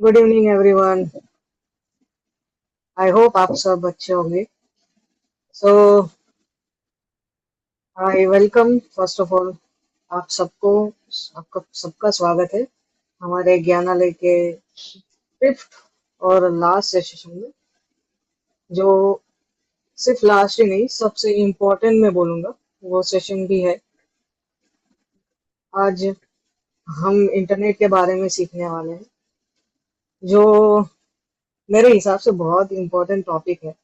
Good evening everyone. I hope आप सब अच्छे होंगे। So I welcome first of all आप सबको। आपका सबका स्वागत है हमारे ज्ञानालय के फिफ्थ और लास्ट सेशन में, जो सिर्फ लास्ट ही नहीं सबसे इम्पोर्टेंट मैं बोलूँगा वो सेशन भी है। आज हम इंटरनेट के बारे में सीखने वाले हैं, जो मेरे हिसाब से बहुत इम्पोर्टेंट टॉपिक है।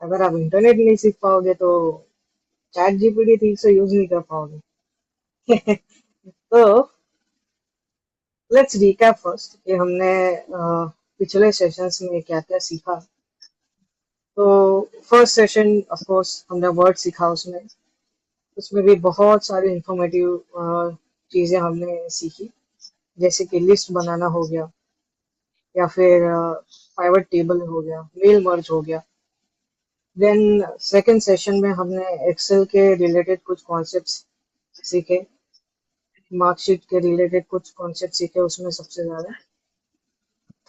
अगर आप इंटरनेट नहीं सीख पाओगे तो चैट जीपीटी ठीक से यूज नहीं कर पाओगे। तो लेट्स रिकैप फर्स्ट कि हमने पिछले सेशंस में क्या क्या सीखा। तो फर्स्ट सेशन ऑफ कोर्स हमने वर्ड सीखा, उसमें उसमें भी बहुत सारी इंफॉर्मेटिव चीज़ें हमने सीखी, जैसे कि लिस्ट बनाना हो गया, या फिर पाइवट टेबल हो गया, मेल मर्ज हो गया। देन सेकंड सेशन में हमने एक्सेल के रिलेटेड कुछ कॉन्सेप्ट्स सीखे, मार्कशीट के रिलेटेड कुछ कॉन्सेप्ट सीखे उसमें सबसे ज़्यादा।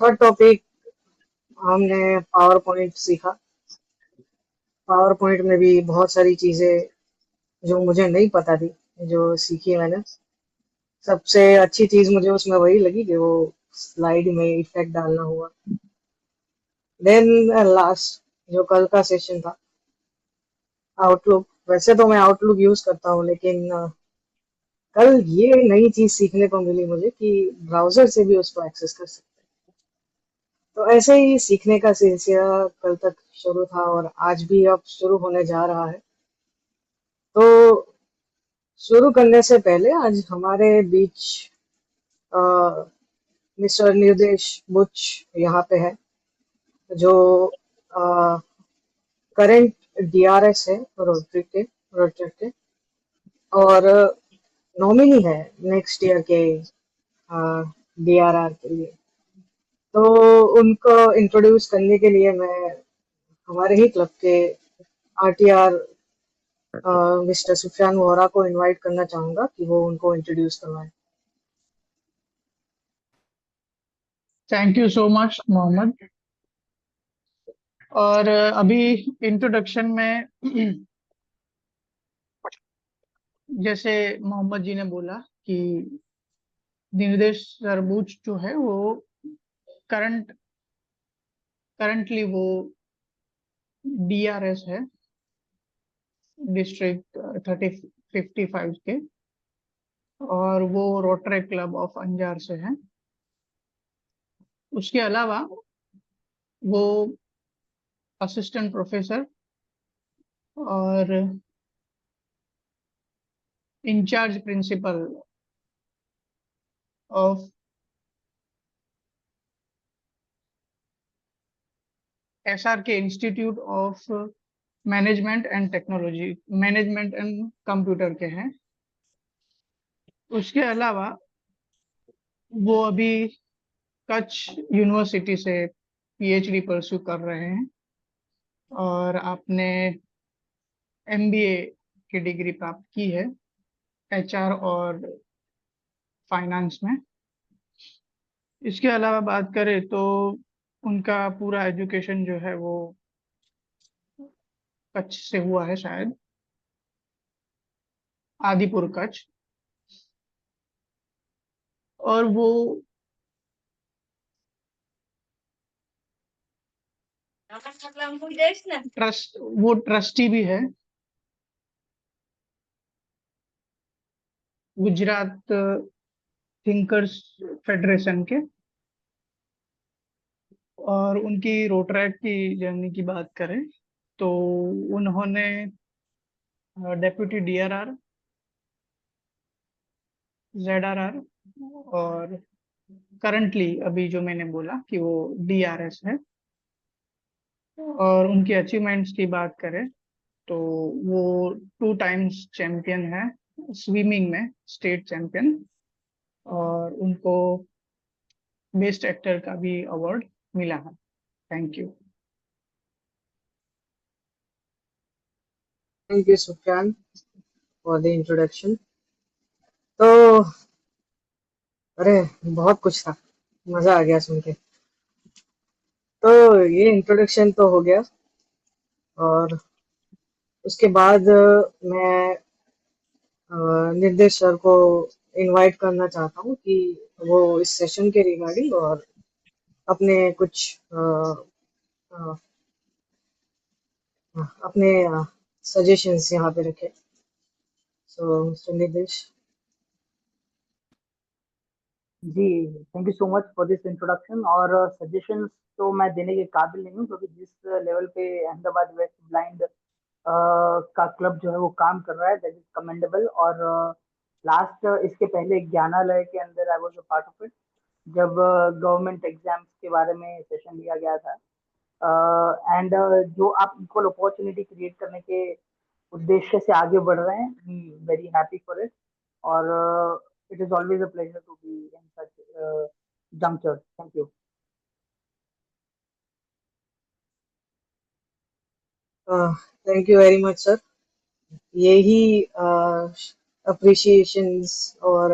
थर्ड टॉपिक हमने पावर पॉइंट सीखा। पावर पॉइंट में भी बहुत सारी चीज़ें जो मुझे नहीं पता थी, जो सीखी मैंने। सबसे अच्छी चीज़ मुझे उसमें वही लगी कि वो स्लाइड में इफेक्ट डालना हुआ। देन लास्ट जो कल का सेशन था, आउटलुक। वैसे तो मैं आउटलुक यूज़ करता हूँ, लेकिन कल ये नई चीज़ सीखने को मिली मुझे कि ब्राउज़र से भी उसको एक्सेस कर सकते हैं। तो ऐसे ही सीखने का सिलसिला कल तक शुरू था और आज भी अब शुरू होने जा रहा है। तो शुरू करने से पहले आज हमारे बीच मिस्टर निर्देश बुच यहाँ पे है, जो करंट डीआरएस है रोटरी के, और नॉमिनी है नेक्स्ट ईयर के डीआरआर के लिए। तो उनको इंट्रोड्यूस करने के लिए मैं हमारे ही क्लब के आरटीआर मिस्टर सुफियान वोहरा को इनवाइट करना चाहूंगा कि वो उनको इंट्रोड्यूस करवाएं। Thank you so much Mohammed. और अभी इंट्रोडक्शन में जैसे मोहम्मद जी ने बोला कि निर्देश सरबूच जो है वो करंटली वो डीआरएस है, डिस्ट्रिक्ट 3055 के, और वो रोटरी क्लब ऑफ अंजार से है। उसके अलावा वो असिस्टेंट प्रोफेसर और incharge principal of SRK institute of management and computer के हैं। उसके अलावा वो अभी कच्छ यूनिवर्सिटी से पीएचडी परस्यू कर रहे हैं, और आपने एमबीए की डिग्री प्राप्त की है एचआर और फाइनेंस में। इसके अलावा बात करें तो उनका पूरा एजुकेशन जो है वो कच्छ से हुआ है, शायद आदिपुर कच्छ। और वो ट्रस्टी भी है गुजरात थिंकर्स फेडरेशन के। और उनकी रोटरैक की जर्नी की बात करें तो उन्होंने डेप्यूटी डीआरआर, जेडआरआर, और करंटली अभी जो मैंने बोला कि वो डीआरएस है। और उनकी अचीवमेंट्स की बात करें तो वो 2 टाइम्स चैंपियन है स्विमिंग में, स्टेट चैंपियन, और उनको बेस्ट एक्टर का भी अवार्ड मिला है। Thank you. Thank you Sufiyan for the introduction. तो अरे बहुत कुछ था, मजा आ गया सुन के। तो ये इंट्रोडक्शन तो हो गया, और उसके बाद मैं निर्देश सर को इनवाइट करना चाहता हूँ कि वो इस सेशन के रिगार्डिंग और अपने कुछ अ, अपने सजेशंस यहाँ पे रखे। So mister Nirdesh. Ji, thank you so much for this introduction. और सजेशंस तो मैं देने के काबिल नहीं हूँ, क्योंकि जिस लेवल पे अहमदाबाद वेस्ट ब्लाइंड का क्लब जो है वो काम कर रहा है, दैट इज कमेंडेबल। और लास्ट इसके पहले ज्ञानालय के अंदर I was a part of it, जब गवर्नमेंट एग्जाम्स के बारे में सेशन लिया गया था। एंड जो आप इक्वल अपॉर्चुनिटी क्रिएट करने के उद्देश्य से आगे बढ़ रहे हैं, वेरी हैप्पी फॉर इट। और it is always a pleasure to be in such juncture. Thank you. Thank you very much sir. यही अप्रिसिएशंस और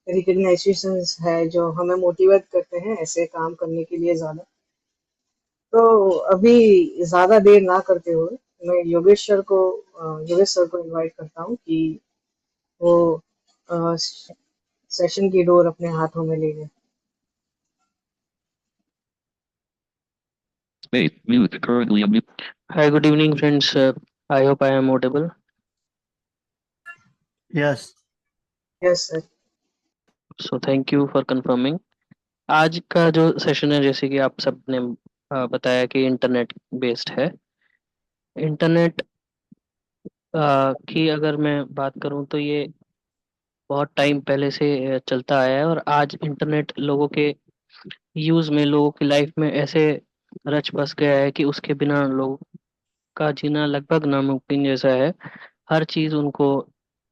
रिकग्नाइजेशंस है जो हमें मोटिवेट करते हैं ऐसे काम करने के लिए ज़्यादा। तो अभी ज़्यादा देर ना करते हुए मैं योगेश सर को इनवाइट करता हूँ कि वो सेशन की डोर अपने हाथों में ले लें। Wait, mute, currently unmute. Hi, good evening, friends. I hope I am audible. Yes. Yes sir. So, thank you for confirming. आज का जो सेशन है, जैसे कि आप सब ने बताया कि इंटरनेट बेस्ड है। इंटरनेट की अगर मैं बात करूं तो ये बहुत टाइम पहले से चलता आया है, और आज इंटरनेट लोगों के यूज़ में, लोगों की लाइफ में ऐसे रच बस गया है कि उसके बिना लोग का जीना लगभग नामुमकिन जैसा है। हर चीज़ उनको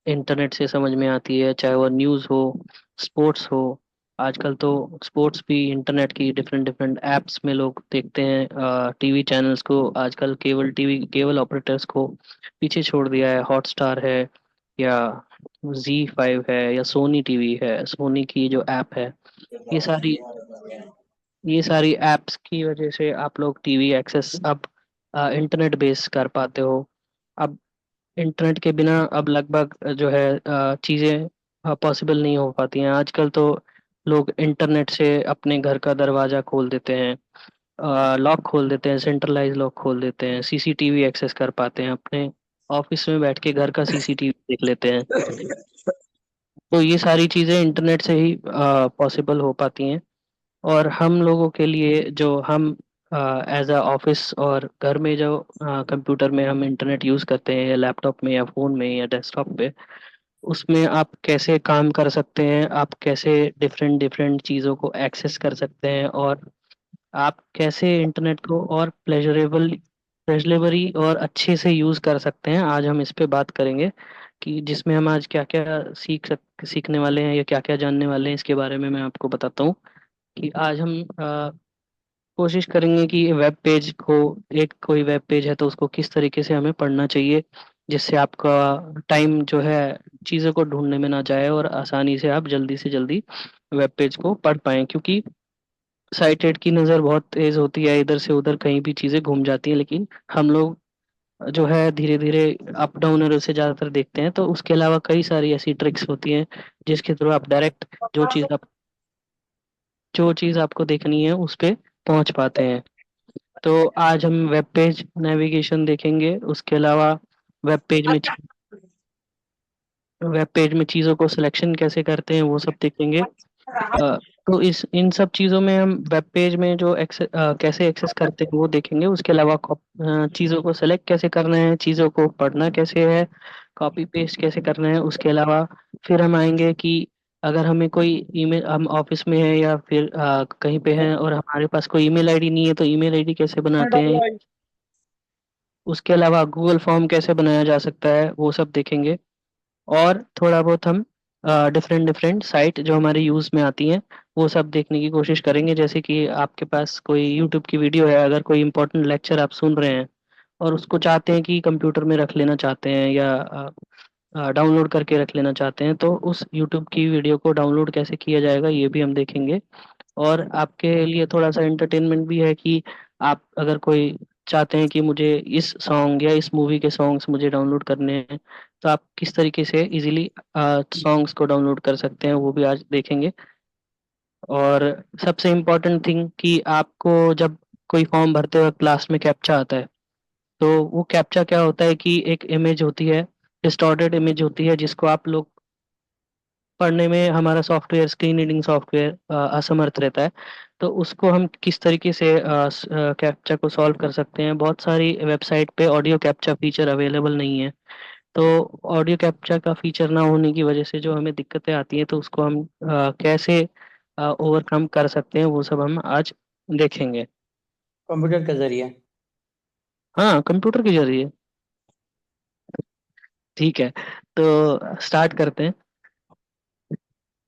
इंटरनेट से समझ में आती है, चाहे वो न्यूज़ हो, स्पोर्ट्स हो। आजकल तो स्पोर्ट्स भी इंटरनेट की डिफरेंट डिफरेंट एप्स में लोग देखते हैं। टीवी चैनल्स को आजकल केबल ऑपरेटर्स को पीछे छोड़ दिया है। हॉटस्टार है, या Z5 है, या सोनी टीवी है, सोनी की जो ऐप है। ये सारी ये सारी एप्स की वजह से आप लोग टीवी एक्सेस अब इंटरनेट बेस कर पाते हो। अब इंटरनेट के बिना अब लगभग जो है चीज़ें पॉसिबल नहीं हो पाती हैं। आजकल तो लोग इंटरनेट से अपने घर का दरवाज़ा खोल देते हैं, लॉक खोल देते हैं, सेंट्रलाइज लॉक खोल देते हैं, सीसीटीवी एक्सेस कर पाते हैं, अपने ऑफिस में बैठ के घर का सीसीटीवी देख लेते हैं। तो ये सारी चीज़ें इंटरनेट से ही पॉसिबल हो पाती हैं। और हम लोगों के लिए जो हम एज अ ऑफिस और घर में जो कंप्यूटर में हम इंटरनेट यूज़ करते हैं, या लैपटॉप में, या फ़ोन में, या डेस्कटॉप पे, उसमें आप कैसे काम कर सकते हैं, आप कैसे डिफरेंट डिफरेंट चीज़ों को एक्सेस कर सकते हैं, और आप कैसे इंटरनेट को और प्लेजरेबल और अच्छे से यूज़ कर सकते हैं। आज हम इस पे बात करेंगे कि जिसमें हम आज क्या क्या सीखने वाले हैं, या क्या क्या जानने वाले हैं, इसके बारे में मैं आपको बताता हूँ। कि आज हम कोशिश करेंगे कि वेब पेज को, एक कोई वेब पेज है तो उसको किस तरीके से हमें पढ़ना चाहिए, जिससे आपका टाइम जो है चीज़ों को ढूंढने में ना जाए, और आसानी से आप जल्दी से जल्दी वेब पेज को पढ़ पाएँ। क्योंकि साइटेड की नज़र बहुत तेज़ होती है, इधर से उधर कहीं भी चीज़ें घूम जाती हैं, लेकिन हम लोग जो है धीरे धीरे अप डाउन एरो से ज़्यादातर देखते हैं। तो उसके अलावा कई सारी ऐसी ट्रिक्स होती हैं जिसके थ्रू आप डायरेक्ट जो चीज़ आपको देखनी है उस पे पहुंच पाते हैं। तो आज हम वेब पेज नेविगेशन देखेंगे, उसके अलावा वेब पेज में वेब पेज में चीज़ों को सिलेक्शन कैसे करते हैं वो सब देखेंगे। तो इस इन सब चीज़ों में हम वेब पेज में जो कैसे एक्सेस करते हैं वो देखेंगे। उसके अलावा चीज़ों को सेलेक्ट कैसे करना है, चीज़ों को पढ़ना कैसे है, कॉपी पेस्ट कैसे करना है। उसके अलावा फिर हम आएंगे कि अगर हमें कोई ईमेल, हम ऑफिस में हैं या फिर कहीं पे हैं और हमारे पास कोई ईमेल आईडी नहीं है, तो ईमेल आईडी कैसे बनाते हैं। उसके अलावा गूगल फॉर्म कैसे बनाया जा सकता है वो सब देखेंगे। और थोड़ा बहुत हम डिफरेंट डिफरेंट साइट जो हमारे यूज़ में आती हैं वो सब देखने की कोशिश करेंगे। जैसे कि आपके पास कोई यूट्यूब की वीडियो है, अगर कोई इंपॉर्टेंट लेक्चर आप सुन रहे हैं और उसको चाहते हैं कि कंप्यूटर में रख लेना चाहते हैं, या डाउनलोड करके रख लेना चाहते हैं तो उस यूट्यूब की वीडियो को डाउनलोड कैसे किया जाएगा ये भी हम देखेंगे। और आपके लिए थोड़ा सा एंटरटेनमेंट भी है कि आप अगर कोई चाहते हैं कि मुझे इस सॉन्ग या इस मूवी के सॉन्ग्स मुझे डाउनलोड करने हैं तो आप किस तरीके से इजीली सॉन्ग्स को डाउनलोड कर सकते हैं वो भी आज देखेंगे। और सबसे इम्पोर्टेंट थिंग कि आपको जब कोई फॉर्म भरते वक्त लास्ट में कैप्चा आता है तो वो कैप्चा क्या होता है कि एक इमेज होती है, डिस्टॉर्टेड इमेज होती है जिसको आप लोग पढ़ने में हमारा सॉफ्टवेयर स्क्रीन रीडिंग सॉफ्टवेयर असमर्थ रहता है। तो उसको हम किस तरीके से कैप्चा को सॉल्व कर सकते हैं, बहुत सारी वेबसाइट पे ऑडियो कैप्चा फीचर अवेलेबल नहीं है। तो ऑडियो कैप्चा का फीचर ना होने की वजह से जो हमें दिक्कतें आती हैं तो उसको हम कैसे ओवरकम कर सकते हैं वो सब हम आज देखेंगे। कंप्यूटर के जरिए। हाँ, कंप्यूटर के जरिए। ठीक है, तो स्टार्ट करते हैं।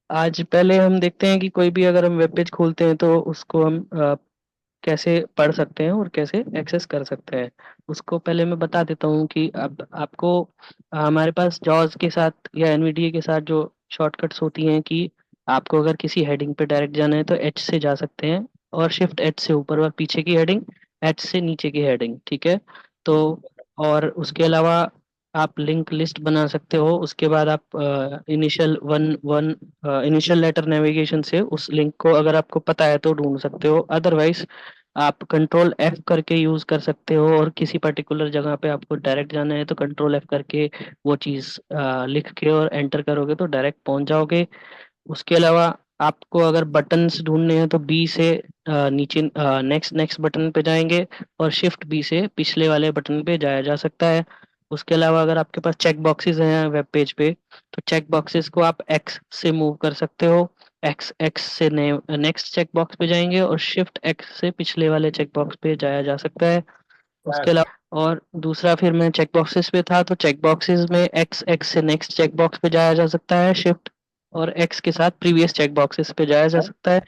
आज पहले हम देखते हैं कि कोई भी अगर हम वेब पेज खोलते हैं तो उसको हम कैसे पढ़ सकते हैं और कैसे एक्सेस कर सकते हैं। उसको पहले मैं बता देता हूँ कि अब आपको हमारे पास जॉस के साथ या एनवीडीए के साथ जो शॉर्टकट्स होती हैं कि आपको अगर किसी हेडिंग पे डायरेक्ट जाना है तो एच से जा सकते हैं और शिफ्ट एच से ऊपर और पीछे की हेडिंग, एच से नीचे की हेडिंग, ठीक है। तो और उसके अलावा आप लिंक लिस्ट बना सकते हो। उसके बाद आप initial one one initial letter navigation से उस लिंक को अगर आपको पता है तो ढूंढ सकते हो, अदरवाइज आप कंट्रोल एफ करके यूज कर सकते हो। और किसी पर्टिकुलर जगह पे आपको डायरेक्ट जाना है तो कंट्रोल एफ करके वो चीज लिख के और एंटर करोगे तो डायरेक्ट पहुंच जाओगे। उसके अलावा आपको अगर बटन्स ढूंढने हैं तो बी से नीचे नेक्स्ट नेक्स्ट बटन पे जाएंगे और शिफ्ट बी से पिछले वाले बटन पे जाया जा सकता है। उसके अलावा अगर आपके पास चेक बॉक्सेस हैं वेब पेज पे तो चेक बॉक्सेस को आप एक्स से मूव कर सकते हो। एक्स एक्स से नेक्स्ट चेक बॉक्स पे जाएंगे और शिफ्ट एक्स से पिछले वाले चेक बॉक्स पे जाया जा सकता है। उसके अलावा और दूसरा, फिर मैं चेक बॉक्सेस पे था तो चेक बॉक्सेस में एक्स एक्स से नेक्स्ट चेक बॉक्स पे जाया जा सकता है, शिफ्ट और एक्स के साथ प्रीवियस चेक बॉक्सेस पे जाया जा सकता है।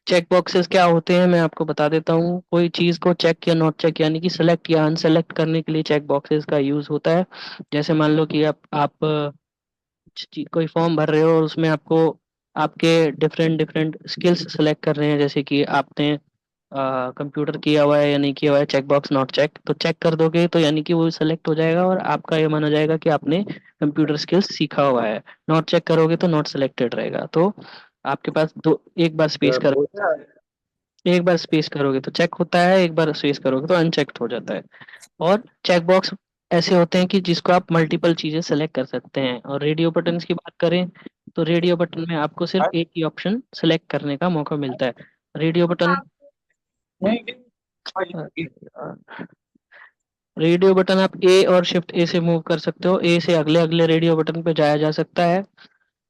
चेक बॉक्सेस क्या होते हैं मैं आपको बता देता हूँ। कोई चीज़ को चेक या नॉट चेक यानी कि सिलेक्ट या अनसेलेक्ट करने के लिए चेक बॉक्सेस का यूज होता है। जैसे मान लो कि आप कोई फॉर्म भर रहे हो और उसमें आपको आपके डिफरेंट डिफरेंट स्किल्स सेलेक्ट कर रहे हैं, जैसे कि आपने कंप्यूटर किया हुआ है या नहीं किया हुआ है, चेक बॉक्स नॉट चेक, तो चेक कर दोगे तो यानी कि वो सेलेक्ट हो जाएगा और आपका ये माना जाएगा कि आपने कंप्यूटर स्किल्स सीखा हुआ है। नॉट चेक करोगे तो नॉट सेलेक्टेड रहेगा। तो आपके पास दो, एक बार स्पेस करोगे तो चेक होता है, एक बार स्पेस करोगे तो अनचेक्ड हो जाता है। और चेक बॉक्स ऐसे होते हैं कि जिसको आप मल्टीपल चीजें सेलेक्ट कर सकते हैं। और रेडियो बटन्स की बात करें तो रेडियो बटन में आपको सिर्फ एक ही ऑप्शन सेलेक्ट करने का मौका मिलता है। रेडियो बटन रेडियो बटन आप ए और शिफ्ट ए से मूव कर सकते हो। ए से अगले अगले रेडियो बटन पे जाया जा सकता है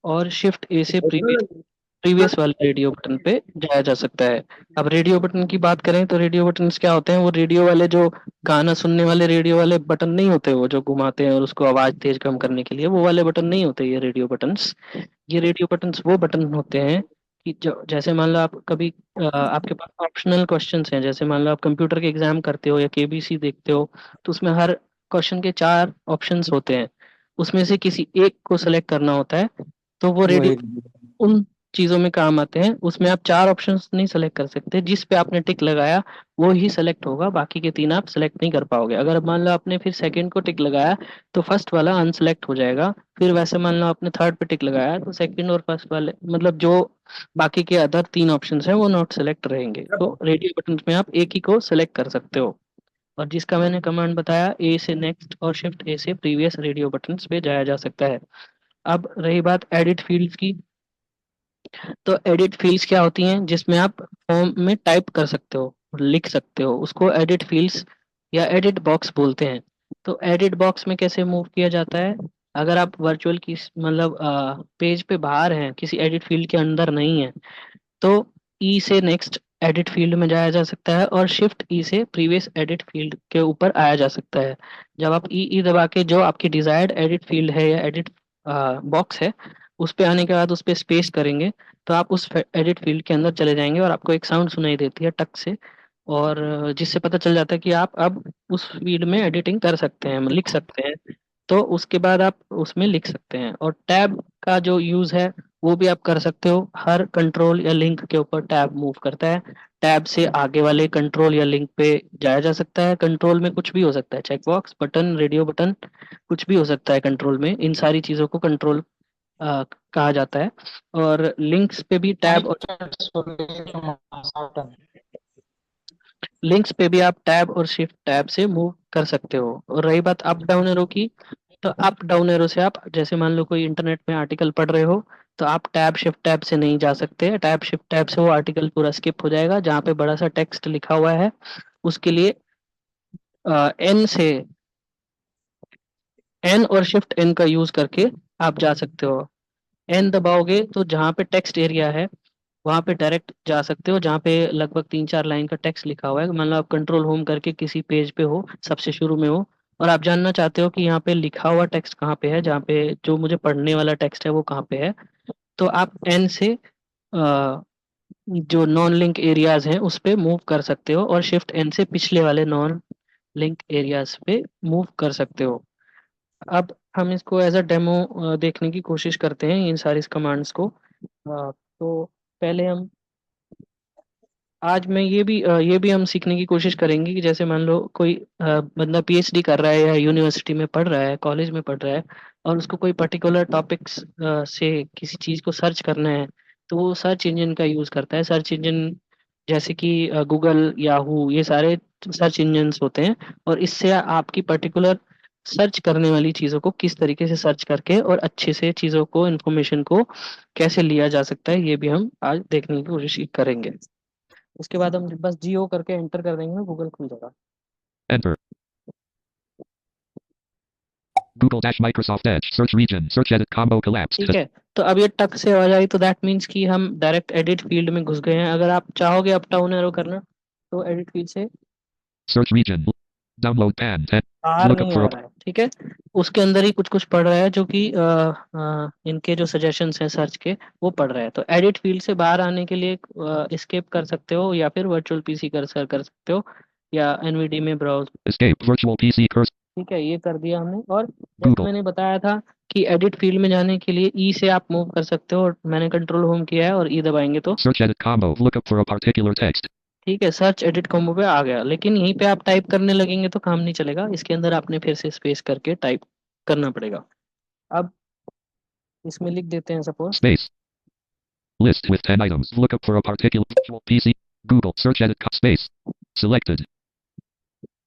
और शिफ्ट ए से प्रीवियस प्रीवियस वाले रेडियो बटन पे जाया जा सकता है। अब रेडियो बटन की बात करें तो रेडियो बटन्स क्या होते हैं, वो रेडियो वाले जो गाना सुनने वाले रेडियो वाले बटन नहीं होते, वो जो घुमाते हैं और उसको आवाज तेज कम करने के लिए, वो वाले बटन नहीं होते ये रेडियो बटन्स। ये रेडियो बटन्स वो बटन होते हैं कि जो जैसे मान लो आप कभी आपके पास ऑप्शनल क्वेश्चंस हैं, जैसे मान लो आप कंप्यूटर के एग्जाम करते हो या केबीसी देखते हो तो उसमें हर क्वेश्चन के चार ऑप्शंस होते हैं, उसमें से किसी एक को सेलेक्ट करना होता है। तो वो रेडियो वही। उन चीजों में काम आते हैं। उसमें आप चार ऑप्शंस नहीं सेलेक्ट कर सकते, जिस पे आपने टिक लगाया वो ही सेलेक्ट होगा, बाकी के तीन आप सेलेक्ट नहीं कर पाओगे। अगर मान लो आपने फिर सेकंड को टिक लगाया तो फर्स्ट वाला अनसेलेक्ट हो जाएगा। फिर वैसे मान लो आपने थर्ड पे टिक लगाया तो सेकंड और फर्स्ट वाले मतलब जो बाकी के अदर तीन ऑप्शंस हैं वो नॉट सेलेक्ट रहेंगे। तो रेडियो बटन में आप एक ही को सेलेक्ट कर सकते हो। और जिसका मैंने कमांड बताया ए से नेक्स्ट और शिफ्ट ए से प्रीवियस रेडियो बटन्स पे जाया जा सकता है। अब रही बात एडिट फील्ड्स की, तो एडिट फील्ड्स क्या होती हैं, जिसमें आप फॉर्म में टाइप कर सकते हो, लिख सकते हो, उसको एडिट फील्ड्स या एडिट बॉक्स बोलते हैं। तो एडिट बॉक्स में कैसे मूव किया जाता है, अगर आप वर्चुअल की मतलब पेज पे बाहर हैं, किसी एडिट फील्ड के अंदर नहीं है, तो ई से नेक्स्ट एडिट फील्ड में जाया जा सकता है और शिफ्ट ई से प्रीवियस एडिट फील्ड के ऊपर आया जा सकता है। जब आप ई दबा के जो आपकी डिजायर्ड एडिट फील्ड है या एडिट बॉक्स है उस पे आने के बाद उस पे स्पेस करेंगे तो आप उस एडिट फील्ड के अंदर चले जाएंगे और आपको एक साउंड सुनाई देती है टक से, और जिससे पता चल जाता है कि आप अब उस फील्ड में एडिटिंग कर सकते हैं, लिख सकते हैं। तो उसके बाद आप उसमें लिख सकते हैं। और टैब का जो यूज है वो भी आप कर सकते हो, हर कंट्रोल या लिंक के ऊपर टैब मूव करता है। टैब से आगे वाले कंट्रोल या लिंक पे जाया जा सकता है। कंट्रोल में कुछ भी हो सकता है, चेकबॉक्स बटन, रेडियो बटन, कुछ भी हो सकता है कंट्रोल में। इन सारी चीजों को कंट्रोल कहा जाता है। और लिंक्स पे भी टैब और लिंक्स पे भी आप टैब और शिफ्ट टैब से मूव कर सकते हो। और रही बात अप डाउन एरो की, तो अप डाउन एरो से आप जैसे मान लो कोई इंटरनेट में आर्टिकल पढ़ रहे हो, तो आप टैब शिफ्ट टैब से नहीं जा सकते। टैब शिफ्ट टैब से वो आर्टिकल पूरा स्किप हो जाएगा। जहाँ पे बड़ा सा टेक्स्ट लिखा हुआ है उसके लिए एन से, एन और शिफ्ट एन का यूज करके आप जा सकते हो। एन दबाओगे तो जहाँ पे टेक्स्ट एरिया है वहां पे डायरेक्ट जा सकते हो, जहाँ पे लगभग 3-4 लाइन का टेक्स्ट लिखा हुआ है। मान लो आप कंट्रोल होम करके किसी पेज पे हो, सबसे शुरू में हो, और आप जानना चाहते हो कि यहाँ पे लिखा हुआ टेक्स्ट कहाँ पे है, जहाँ पे जो मुझे पढ़ने वाला टेक्स्ट है वो कहाँ पे है। तो आप एन से जो नॉन लिंक एरियाज हैं उस पे मूव कर सकते हो, और शिफ्ट एन से पिछले वाले नॉन लिंक एरियाज पे मूव कर सकते हो। अब हम इसको एज अ डेमो देखने की कोशिश करते हैं इन सारी कमांड्स को। तो पहले हम आज मैं ये भी हम सीखने की कोशिश करेंगे कि जैसे मान लो कोई बंदा पीएचडी कर रहा है या यूनिवर्सिटी में पढ़ रहा है, कॉलेज में पढ़ रहा है, और उसको कोई पर्टिकुलर टॉपिक्स से किसी चीज को सर्च करना है, तो वो सर्च इंजन का यूज करता है। सर्च इंजन जैसे कि गूगल, याहू, ये सारे सर्च इंजन्स होते हैं। और इससे आपकी पर्टिकुलर सर्च करने वाली चीजों को किस तरीके से सर्च करके और अच्छे से चीजों को, इन्फॉर्मेशन को कैसे लिया जा सकता है, ये भी हम आज देखने की कोशिश करेंगे। उसके बाद हम बस जियो करके एंटर कर देंगे ना, गूगल खुल जाएगा। Enter. Google dash Microsoft Edge. Search region. Search edit combo collapsed. ठीक है, तो अब ये टक से आवाज आई तो दैट मीन्स कि हम डायरेक्ट एडिट फील्ड में घुस गए हैं। अगर आप चाहोगे अप डाउन एरो करना तो एडिट फील्ड से Search region. Download pan. बाहर Look up नहीं for आ a रहा है, ठीक है। उसके अंदर ही कुछ कुछ पढ़ रहा है, जो कि इनके जो सजेशंस हैं सर्च के वो पढ़ रहा है। तो एडिट फील्ड से बाहर आने के लिए एस्केप कर सकते हो, या फिर वर्चुअल पीसी कर्सर कर सकते हो, या एनवीडी में browse. escape. Virtual PC cursor. ठीक है, ये कर दिया हमने। और जैसे Google. मैंने बताया था कि एडिट फील्ड में जाने के लिए ई से आप मूव कर सकते हो, और मैंने कंट्रोल होम किया है और ई दबाएंगे तो Search edit combo. Look up for a particular text. ठीक है, सर्च एडिट कॉम्बो पे आ गया। लेकिन यहीं पे आप टाइप करने लगेंगे तो काम नहीं चलेगा, इसके अंदर आपने फिर से स्पेस करके टाइप करना पड़ेगा। अब इसमें लिख देते हैं suppose, Space. List with 10 items. Look up for a particular virtual PC. Google. Search edit space. Selected.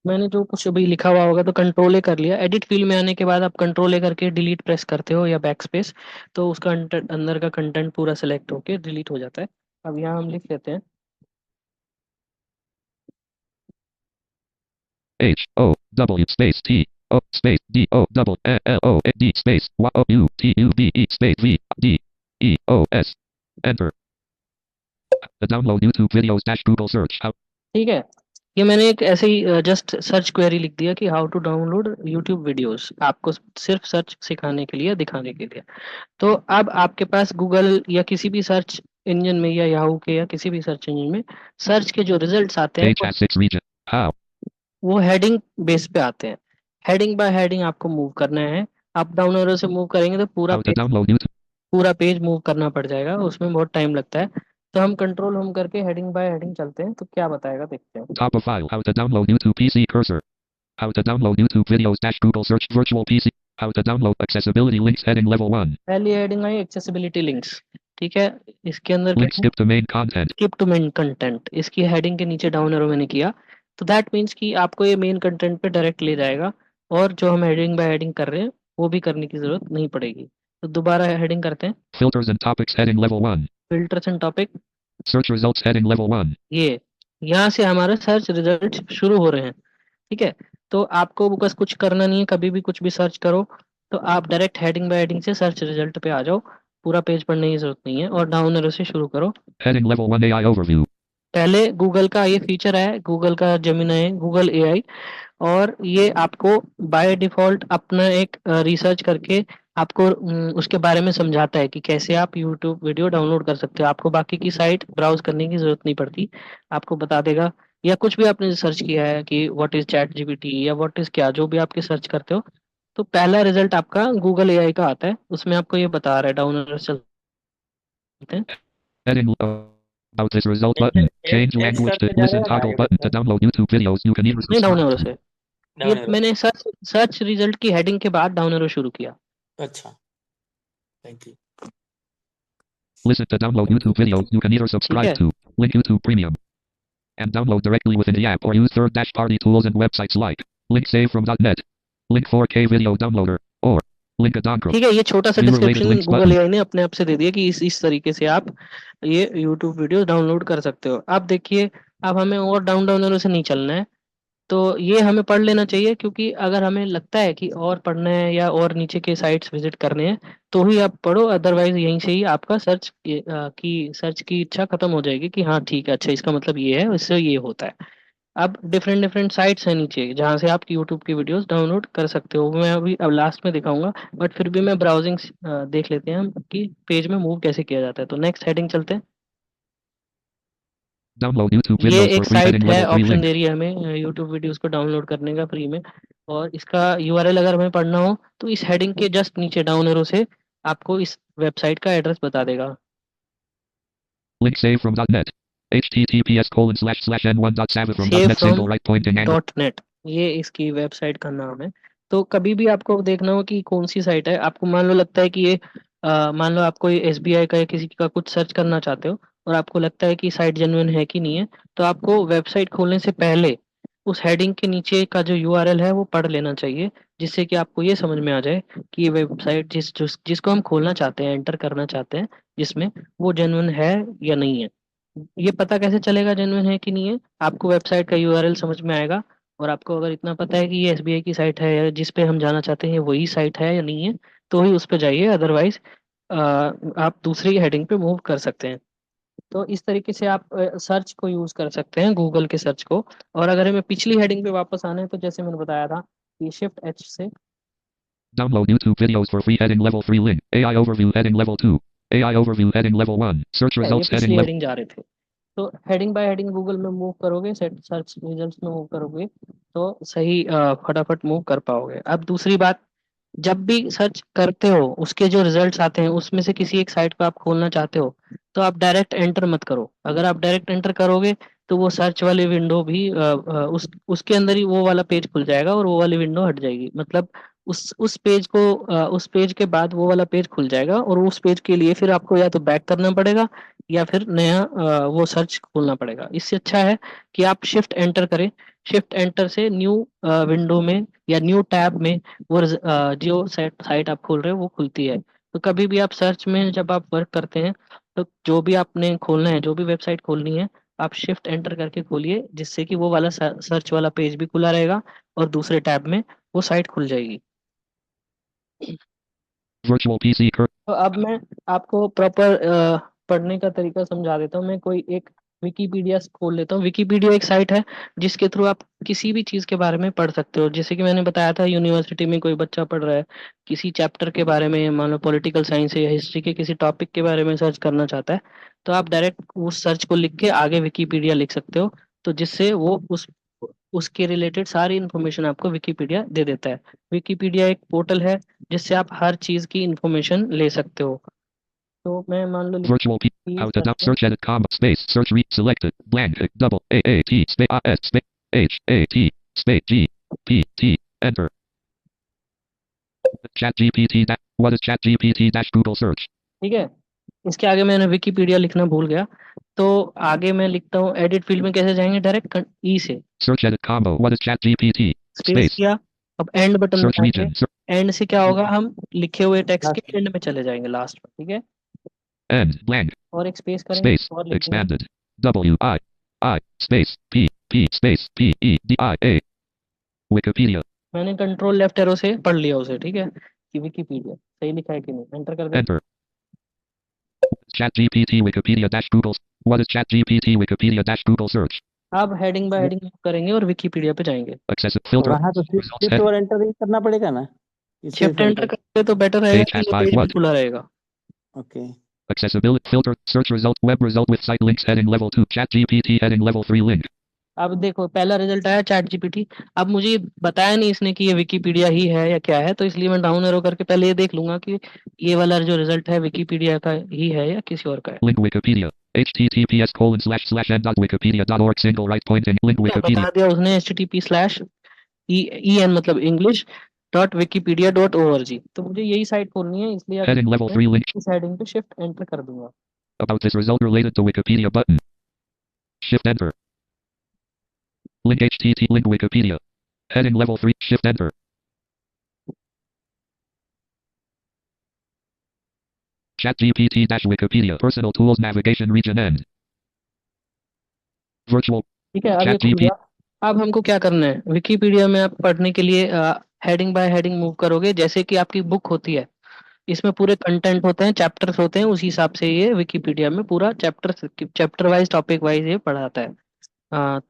मैंने जो कुछ अभी लिखा हुआ होगा तो कंट्रोल ए कर लिया। एडिट फील्ड में आने के बाद आप कंट्रोल ए करके डिलीट प्रेस करते हो या बैक स्पेस, तो उसका अंदर का कंटेंट पूरा सेलेक्ट होके डिलीट हो जाता है। अब यहाँ हम लिख लेते हैं H O W space T O space D O double L O D space Y O U T U B E space V D E O S. Enter. The download YouTube videos dash Google search. How ठीक है। ये मैंने एक ऐसे ही just search query लिख दिया कि how to download YouTube videos, आपको सिर्फ सर्च सिखाने के लिए, दिखाने के लिए। तो अब आपके पास गूगल या किसी भी सर्च इंजन में, या याहू के या किसी भी सर्च इंजन में सर्च के जो रिजल्ट्स आते हैं page has 6 region. How वो हेडिंग बेस पे आते हैं। हेडिंग बाय हेडिंग आपको मूव करना है। अप डाउन एरो से मूव करेंगे तो how to download YouTube. पूरा पेज मूव करना पड़ जाएगा, उसमें बहुत टाइम लगता है। तो हम कंट्रोल होम करके हेडिंग बाय हेडिंग चलते हैं, तो क्या बताएगा देखते हैं। Top of file. How to download YouTube PC cursor. How to download YouTube videos dash Google search virtual PC. How to download accessibility links heading level 1. पहली heading आई accessibility links, ठीक है। इसके अंदर Link skip to main content. Skip to main content, इसकी heading के नीचे down arrow मैंने किया, तो दैट मीन्स कि आपको ये मेन कंटेंट पे डायरेक्ट ले जाएगा, और जो हम हेडिंग बाय हेडिंग कर रहे हैं वो भी करने की जरूरत नहीं पड़ेगी। तो दोबारा हेडिंग करते हैं, Filters and topics heading level 1. Filters and topic. Search results heading level 1. ये यहाँ से हमारे सर्च रिजल्ट शुरू हो रहे हैं, ठीक है। तो आपको बस कुछ करना नहीं है, कभी भी कुछ भी सर्च करो तो आप डायरेक्ट हेडिंग बाय हेडिंग से सर्च रिजल्ट पे आ जाओ, पूरा पेज पढ़ने की जरूरत नहीं है। और डाउन एरो से शुरू करो। Heading level 1 AI overview. पहले गूगल का ये फीचर है, गूगल का जेमिनी है, गूगल एआई, और ये आपको बाय डिफॉल्ट अपना एक रिसर्च करके आपको उसके बारे में समझाता है कि कैसे आप यूट्यूब वीडियो डाउनलोड कर सकते हो। आपको बाकी की साइट ब्राउज करने की जरूरत नहीं पड़ती, आपको बता देगा। या कुछ भी आपने सर्च किया है कि व्हाट इज चैट जीपीटी या व्हाट इज क्या, जो भी आपके सर्च करते हो तो पहला रिजल्ट आपका गूगल एआई का आता है, उसमें आपको ये बता रहा है, डाउन एरो चलते हैं। Heading about this result button. Change language to listen toggle button to download YouTube videos. You can either नहीं डाउन subscribe एरो to. से, ये डाउन एरो। मैंने सर्च रिजल्ट की हेडिंग के बाद डाउन एरो शुरू किया। अच्छा, thank you. Listen to download YouTube videos. You can either subscribe है। to link YouTube Premium and download directly within the app or use third-party tools and websites like link save from .net, link 4K video downloader, or link a download. ठीक है, ये छोटा सा View related description links Google button. AI ने अपने आप से दे दिया कि इस तरीके से आप ये YouTube वीडियो डाउनलोड कर सकते हो। अब देखिए, अब हमें और डाउन एरो से नहीं चलना है, तो ये हमें पढ़ लेना चाहिए, क्योंकि अगर हमें लगता है कि और पढ़ना है या और नीचे के साइट्स विजिट करने हैं तो ही आप पढ़ो, अदरवाइज यहीं से ही आपका सर्च की इच्छा खत्म हो जाएगी कि हाँ ठीक है, अच्छा इसका मतलब ये है, इससे ये होता है। अब डिफरेंट डिफरेंट साइट्स हैं नीचे जहाँ से आप यूट्यूब की वीडियोस डाउनलोड कर सकते हो, मैं अभी अब लास्ट में दिखाऊंगा, बट फिर भी मैं ब्राउजिंग देख लेते हैं हम कि पेज में मूव कैसे किया जाता है। तो नेक्स्ट हेडिंग चलते हैं। Download YouTube ये videos for एक free. साइट Heading है, level 3 ऑप्शन link. दे रही है हमें यूट्यूब वीडियोस को डाउनलोड करने का फ्री में, और इसका यूआरएल अगर हमें पढ़ना हो तो इस हेडिंग के जस्ट नीचे डाउन एरो से आपको इस वेबसाइट का एड्रेस बता देगा। Link save from .net. https://n1.savifrom.net save from single right pointing angle. .net, ये इसकी वेबसाइट का नाम है। तो कभी भी आपको देखना हो कि कौन सी साइट है, आपको मान लो लगता है कि ये मान लो आपको एसबीआई का या किसी का कुछ सर्च करना चाहते हो और आपको लगता है कि साइट जेन्युइन है कि नहीं है, तो आपको वेबसाइट खोलने से पहले उस हेडिंग के नीचे का जो यूआरएल है वो पढ़ लेना चाहिए, जिससे कि आपको ये समझ में आ जाए कि ये वेबसाइट जिसको हम खोलना चाहते हैं, एंटर करना चाहते हैं जिसमें, वो जेन्युइन है या नहीं है। ये पता कैसे चलेगा जेन्युइन है कि नहीं है? आपको वेबसाइट का यूआरएल समझ में आएगा, और आपको अगर इतना पता है कि ये एसबीआई की साइट है या जिस पे हम जाना चाहते हैं वही साइट है या नहीं है, तो ही उस पे जाइए, अदरवाइज आप दूसरी हेडिंग पे मूव कर सकते हैं। तो इस तरीके से आप सर्च को यूज कर सकते हैं, गूगल के सर्च को। और अगर हमें पिछली हेडिंग पे वापस आना है तो जैसे मैंने बताया था कि शिफ्ट एच से Download YouTube videos for free. Heading level 3 link. AI overview. Heading level 2. AI overview. Heading level 1. Search ये results. Heading पिछली level. हेडिंग जा रहे थे। तो हेडिंग बाय हेडिंग गूगल में मूव करोगे, सेट सर्च रिजल्ट्स में मूव करोगे तो सही फटाफट मूव कर पाओगे। अब दूसरी बात, जब भी सर्च करते हो उसके जो रिजल्ट्स आते हैं उसमें से किसी एक साइट को आप खोलना चाहते हो, तो आप डायरेक्ट एंटर मत करो। अगर आप डायरेक्ट एंटर करोगे तो वो सर्च वाली विंडो भी उसके अंदर ही वो वाला पेज खुल जाएगा और वो वाली विंडो हट जाएगी। मतलब उस पेज को उस पेज के बाद वो वाला पेज खुल जाएगा, और उस पेज के लिए फिर आपको या तो बैक करना पड़ेगा या फिर नया वो सर्च खोलना पड़ेगा। इससे अच्छा है कि आप शिफ्ट एंटर करें। शिफ्ट एंटर से न्यू विंडो में या न्यू टैब में वो जो साइट आप खोल रहे हो वो खुलती है। तो कभी भी आप सर्च में जब आप वर्क करते हैं तो जो भी आपने खोलना है, जो भी वेबसाइट खोलनी है, आप शिफ्ट एंटर करके खोलिए, जिससे कि वो वाला सर्च वाला पेज भी खुला रहेगा और दूसरे टैब में वो साइट खुल जाएगी। Virtual PC. तो अब मैं आपको प्रॉपर पढ़ने का तरीका समझा देता हूँ। मैं कोई एक विकिपीडिया खोल लेता हूँ। विकिपीडिया एक साइट है जिसके थ्रू आप किसी भी चीज़ के बारे में पढ़ सकते हो। जैसे कि मैंने बताया था, यूनिवर्सिटी में कोई बच्चा पढ़ रहा है किसी चैप्टर के बारे में, मान लो पॉलिटिकल साइंस या हिस्ट्री के किसी टॉपिक के बारे में सर्च करना चाहता है, तो आप डायरेक्ट उस सर्च को लिख के आगे विकिपीडिया लिख सकते हो, तो जिससे वो उसके रिलेटेड सारी इन्फॉर्मेशन आपको विकिपीडिया दे देता है। विकिपीडिया एक पोर्टल है जिससे आप हर चीज की इंफॉर्मेशन ले सकते हो। तो मैं मान लो Virtual P. How to search search edit comma space search re selected blank double A A T space S space H A T space G P T enter. Chat GPT dash what is Chat GPT dash Google search. ठीक है, इसके आगे मैंने Wikipedia लिखना भूल गया, तो आगे मैं लिखता हूँ एडिट फील्ड में कैसे जाएंगे, डायरेक्ट ई से Search edit combo what is Chat GPT space space किया, अब एंड बटन search दबाएंगे। region एंड से क्या होगा, हम लिखे हुए टेक्स्ट के एंड में चले जाएंगे, लास्ट में। ठीक है, end blank और एक स्पेस करेंगे space और लिख देंगे expanded W I space P P space P E D I A Wikipedia मैंने कंट्रोल लेफ्ट एरो से पढ़ लिया उसे। ठीक है, कि विकिपीडिया सही लिखा है कि नहीं, एंटर कर देंगे। enter. Chat GPT Wikipedia dash Google what is Chat GPT Wikipedia dash Google search. अब हेडिंग बाय हेडिंग करेंगे और विकिपीडिया पे जाएंगे। Accessible filter वहाँ तो results शिफ्ट head और एंटर ही करना पड़ेगा ना, शिफ्ट एंटर करते तो बेटर रहेगा page कि has ये 5 पेज भी what खुला रहेगा। Okay. accessibility filter search result web result with site links heading level 2 Chat GPT heading level 3 link अब देखो पहला रिजल्ट आया चैट जीपीटी। अब मुझे ये बताया नहीं इसने कि ये विकिपीडिया ही है या क्या है, तो इसलिए मैं डाउन एरो करके पहले ये देख लूंगा कि ये वाला जो रिजल्ट है विकिपीडिया का ही है या किसी और का है। Link Wikipedia. https://and.wikipedia.org single right pointing. Link Wikipedia. बता दिया उसने http/en मतलब इंग्लिश .wikipedia.org। तो मुझे यही साइट खोलनी है, इसलिए Heading level 3 link. इस हेडिंग पे शिफ्ट एंटर कर दूंगा। About this result related to Wikipedia button. Shift enter. Link HTTP link Wikipedia. Heading level 3 shift enter. ChatGPT dash Wikipedia personal tools navigation region end. Virtual ठीक है, अब ये खुल ChatGPT. गया। अब हमको क्या करना है, विकिपीडिया में आप पढ़ने के लिए हेडिंग बाय हेडिंग मूव करोगे, जैसे कि आपकी बुक होती है, इसमें पूरे कंटेंट होते हैं, चैप्टर्स होते हैं, उसी हिसाब से ये विकिपीडिया में पूरा चैप्टर वाइज टॉपिक वाइज ये पढ़ाता है।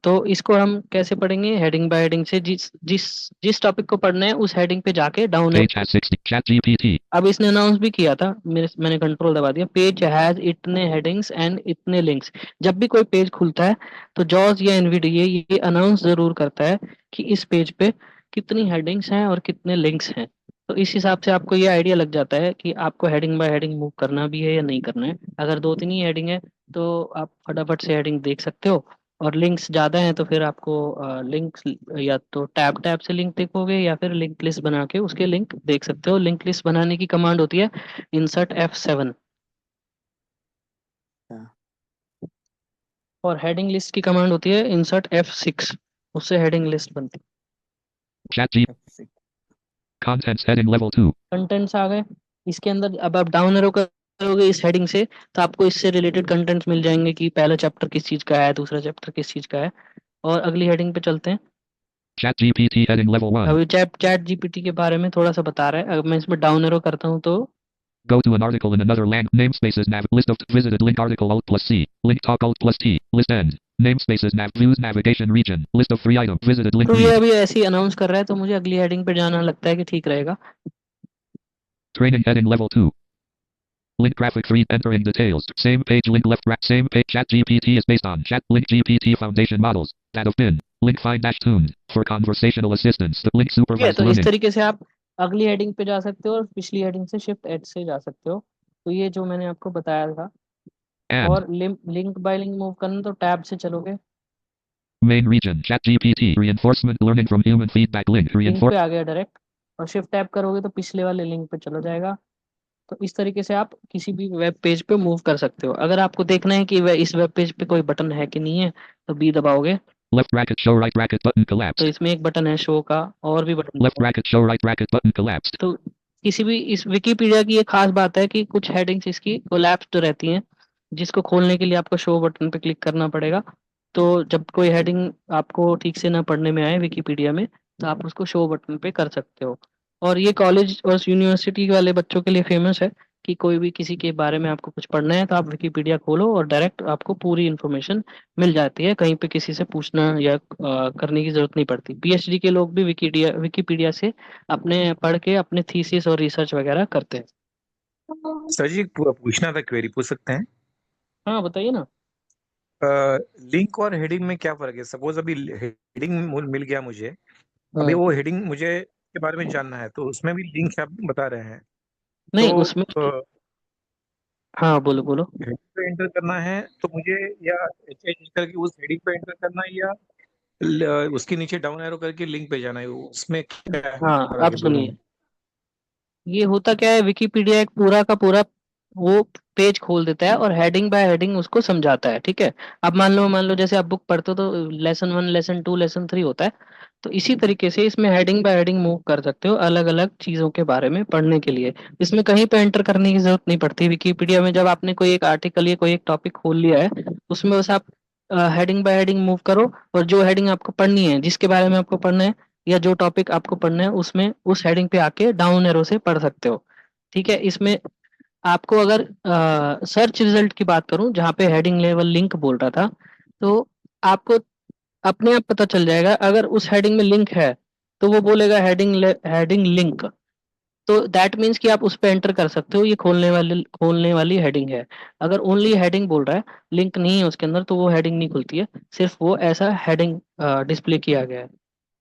तो इसको हम कैसे पढ़ेंगे, हेडिंग बाय हेडिंग से, जिस जिस जिस टॉपिक को पढ़ना है उस हेडिंग पे जाके डाउन। Page has 60 ChatGPT. अब इसने अनाउंस भी किया था, मैंने कंट्रोल दबा दिया, पेज हैज इतने हेडिंग्स एंड इतने लिंक्स। जब भी कोई पेज खुलता है तो जॉस या एनवीडीए ये अनाउंस जरूर करता है कि इस पेज पे कितनी हेडिंग्स हैं और कितने लिंक्स हैं। तो इस हिसाब से आपको ये आइडिया लग जाता है कि आपको हेडिंग बाय हेडिंग मूव करना भी है या नहीं करना है। अगर 2-3 ही हेडिंग है तो आप फटाफट से हेडिंग देख सकते हो, और लिंक्स ज़्यादा हैं तो फिर आपको लिंक्स या तो टैब टैब से लिंक देखोगे या फिर लिंक लिस्ट बना के उसके लिंक देख सकते हो। लिंक लिस्ट बनाने की कमांड होती है इंसर्ट F7, हाँ। और हेडिंग लिस्ट की कमांड होती है इंसर्ट F6, उससे हेडिंग लिस्ट बनती है। ChatGPT. Contents heading level 2. Contents आ गए इसके अंदर। अब आप डाउन एरो करोगे इस हेडिंग से तो आपको इससे रिलेटेड कंटेंट्स मिल जाएंगे कि पहला चैप्टर किस चीज़ का है, दूसरा चैप्टर किस चीज़ का है। और अगली हेडिंग पे चलते हैं। ChatGPT heading level 1. अभी चैट जीपीटी के बारे में थोड़ा सा बता रहा है। अगर मैं इसमें डाउन एरो करता हूँ तो Go to an article in another language. Namespaces nav. List of visited link article alt plus C. Link talk alt plus T. List end. Namespaces nav. Views navigation region. List of free item. Visited link तो ये read. अभी ऐसे ही announce कर रहा है, तो मुझे अगली हेडिंग पे जाना लगता है कि ठीक रहेगा। Training heading level 2. Link graphic read entering details. Same page link left same page. ChatGPT is based on Chat Link GPT foundation models that have been link find dash tuned for conversational assistance. The link ठीक है, supervised तो इस learning. तरीके से आप अगली heading पे जा सकते हो और पिछली हेडिंग से शिफ्ट एड से जा सकते हो। तो ये जो मैंने आपको बताया था। And और लिंक बाय लिंक मूव करना तो टैब से चलोगे, main region ChatGPT reinforcement learning from human feedback link link reinforce. पे आ गया डायरेक्ट, और शिफ्ट टैब करोगे तो पिछले वाले लिंक पे चला जाएगा। तो इस तरीके से आप किसी भी वेब पेज पे मूव कर सकते हो। अगर आपको देखना है कि इस वेब पेज पे कोई बटन है कि नहीं है तो B दबाओगे, Left bracket show right bracket button तो collapsed. इसमें एक बटन है शो का, और भी button Left bracket show right bracket button collapsed. तो किसी भी इस विकिपीडिया की ये खास बात है कि कुछ हेडिंग्स इसकी कोलैप्स्ड रहती हैं, जिसको खोलने के लिए आपको शो बटन पे क्लिक करना पड़ेगा। तो जब कोई हेडिंग आपको ठीक से ना पढ़ने में आए विकिपीडिया में, तो आप उसको शो बटन पे कर सकते हो। और ये कॉलेज और यूनिवर्सिटी वाले बच्चों के लिए फेमस है कि कोई भी किसी के बारे में आपको कुछ पढ़ना है तो आप विकिपीडिया खोलो और डायरेक्ट आपको पूरी इन्फॉर्मेशन मिल जाती है, कहीं पे किसी से पूछना या करने की जरूरत नहीं पड़ती। पीएचडी के लोग भी विकिपीडिया से अपने पढ़ के अपने थीसिस और रिसर्च वगैरह करते हैं। सर जी पूछना था, क्वेरी पूछ सकते हैं? हाँ बताइए ना। लिंक और हेडिंग में क्या फर्क है? सपोज अभी हेडिंग मिल गया मुझे, अभी हाँ वो हेडिंग मुझे के बारे में जानना है, तो उसमें भी लिंक आप बता रहे हैं, नहीं तो उसमें, हाँ बोलो बोलो। हेडिंग पे एंटर करना है तो मुझे, या एच करके उस हेडिंग पे एंटर करना है, या उसके नीचे डाउन एरो करके लिंक पे जाना है? उसमें क्या हाँ फर्क अब है दोनों सुनिए, में? ये होता क्या है, विकिपीडिया एक पूरा का पूरा वो पेज खोल देता है और हेडिंग बाय हेडिंग उसको समझाता है। ठीक है, अब मान लो जैसे आप बुक पढ़ते हो तो लेसन 1 लेसन 2 लेसन 3 होता है, तो इसी तरीके से इसमें हेडिंग बाय हेडिंग मूव कर सकते हो अलग अलग चीजों के बारे में पढ़ने के लिए। इसमें कहीं पे एंटर करने की जरूरत नहीं पड़ती विकिपीडिया में। जब आपने कोई एक आर्टिकल या कोई एक टॉपिक खोल लिया है, उसमें बस आप हेडिंग बाय हेडिंग मूव करो, और जो हेडिंग आपको पढ़नी है, जिसके बारे में आपको पढ़ना है या जो टॉपिक आपको पढ़ना है, उसमें उस हेडिंग पे आके डाउन एरो से पढ़ सकते हो। ठीक है, इसमें आपको अगर सर्च रिजल्ट की बात करूं जहाँ पे हेडिंग लेवल लिंक बोल रहा था, तो आपको अपने आप पता चल जाएगा। अगर उस हेडिंग में लिंक है तो वो बोलेगा हेडिंग लिंक, तो दैट मीन्स कि आप उस पे एंटर कर सकते हो, ये खोलने वाली हेडिंग है। अगर ओनली हेडिंग बोल रहा है, लिंक नहीं है उसके अंदर, तो वो हेडिंग नहीं खुलती है, सिर्फ वो ऐसा हेडिंग डिस्प्ले किया गया है।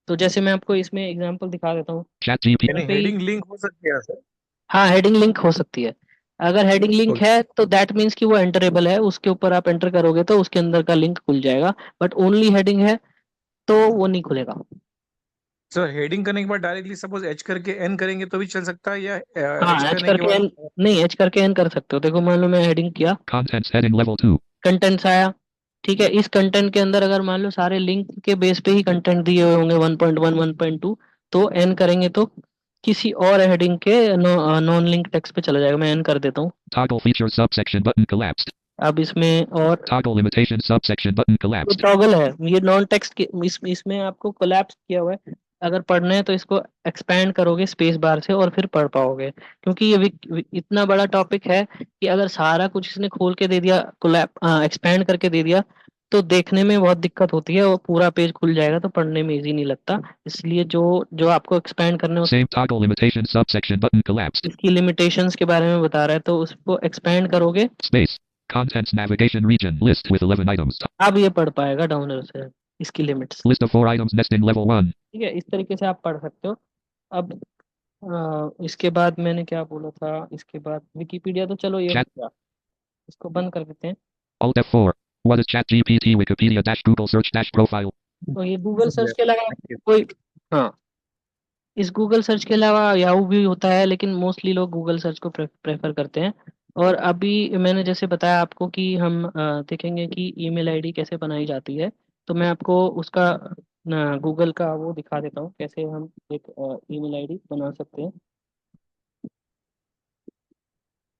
तो जैसे मैं आपको इसमें एग्जांपल दिखा देता हूँ। ChatGPT. यानी यहाँ पे ही- हेडिंग लिंक हो सकती है सर? हाँ, हेडिंग लिंक हो सकती है। अगर हेडिंग लिंक ओके है तो दैट मीन्स कि वो एंटरेबल है, उसके ऊपर आप एंटर करोगे तो उसके अंदर का लिंक खुल जाएगा। बट ओनली हेडिंग है तो वो नहीं खुलेगा। सर, हेडिंग करने के बाद डायरेक्टली सपोज एच करके एन करेंगे तो भी चल सकता है, या एच हाँ, एच करने के करके बाद? एन नहीं, एच करके एन कर सकते हो। देखो मान लो मैं हेडिंग किया, Contents heading level 2. कंटेंट्स आया, ठीक है। इस कंटेंट के अंदर अगर मान लो सारे लिंक के बेस पे ही कंटेंट दिए हुए होंगे 1.1 1.2, तो एन करेंगे तो किसी और हेडिंग के नॉन लिंक टेक्स्ट पे चला जाएगा। मैं एन कर देता हूँ। Toggle feature subsection button collapsed. अब इसमें और Toggle limitation subsection button जो collapsed. टॉगल है, ये नॉन टेक्स्ट के इसमें आपको कोलैप्स किया हुआ है। अगर पढ़ना है तो इसको एक्सपैंड करोगे स्पेस बार से और फिर पढ़ पाओगे, क्योंकि ये इतना बड़ा टॉपिक है कि अगर सारा कुछ इसने खोल के दे दिया, एक्सपैंड करके दे दिया, तो देखने में बहुत दिक्कत होती है और पूरा पेज खुल जाएगा तो पढ़ने में इजी नहीं लगता। इसलिए जो जो आपको एक्सपैंड करने Same toggle limitation subsection button collapsed. इसकी लिमिटेशंस के बारे में बता रहा है, तो उसको एक्सपैंड करोगे, Space. Contents navigation region list with 11 items. अब ये पढ़ पाएगा डाउन एरो से इसकी limits. List of 4 items nesting level 1. ठीक है, इस तरीके से आप पढ़ सकते हो। अब इसके बाद मैंने क्या बोला था, इसके बाद विकिपीडिया तो चलो ये हो Chat. गया, इसको बंद कर देते हैं। Alt F4. What is ChatGPT Wikipedia dash Google search dash profile? तो ये गूगल सर्च के अलावा थैंक यू। कोई, हाँ, इस गूगल सर्च के अलावा याहू भी होता है, लेकिन मोस्टली लोग गूगल सर्च को प्रेफर करते हैं। और अभी मैंने जैसे बताया आपको कि हम देखेंगे कि ईमेल आईडी कैसे बनाई जाती है, तो मैं आपको उसका गूगल का वो दिखा देता हूँ कैसे हम एक ईमेल आईडी बना सकते हैं।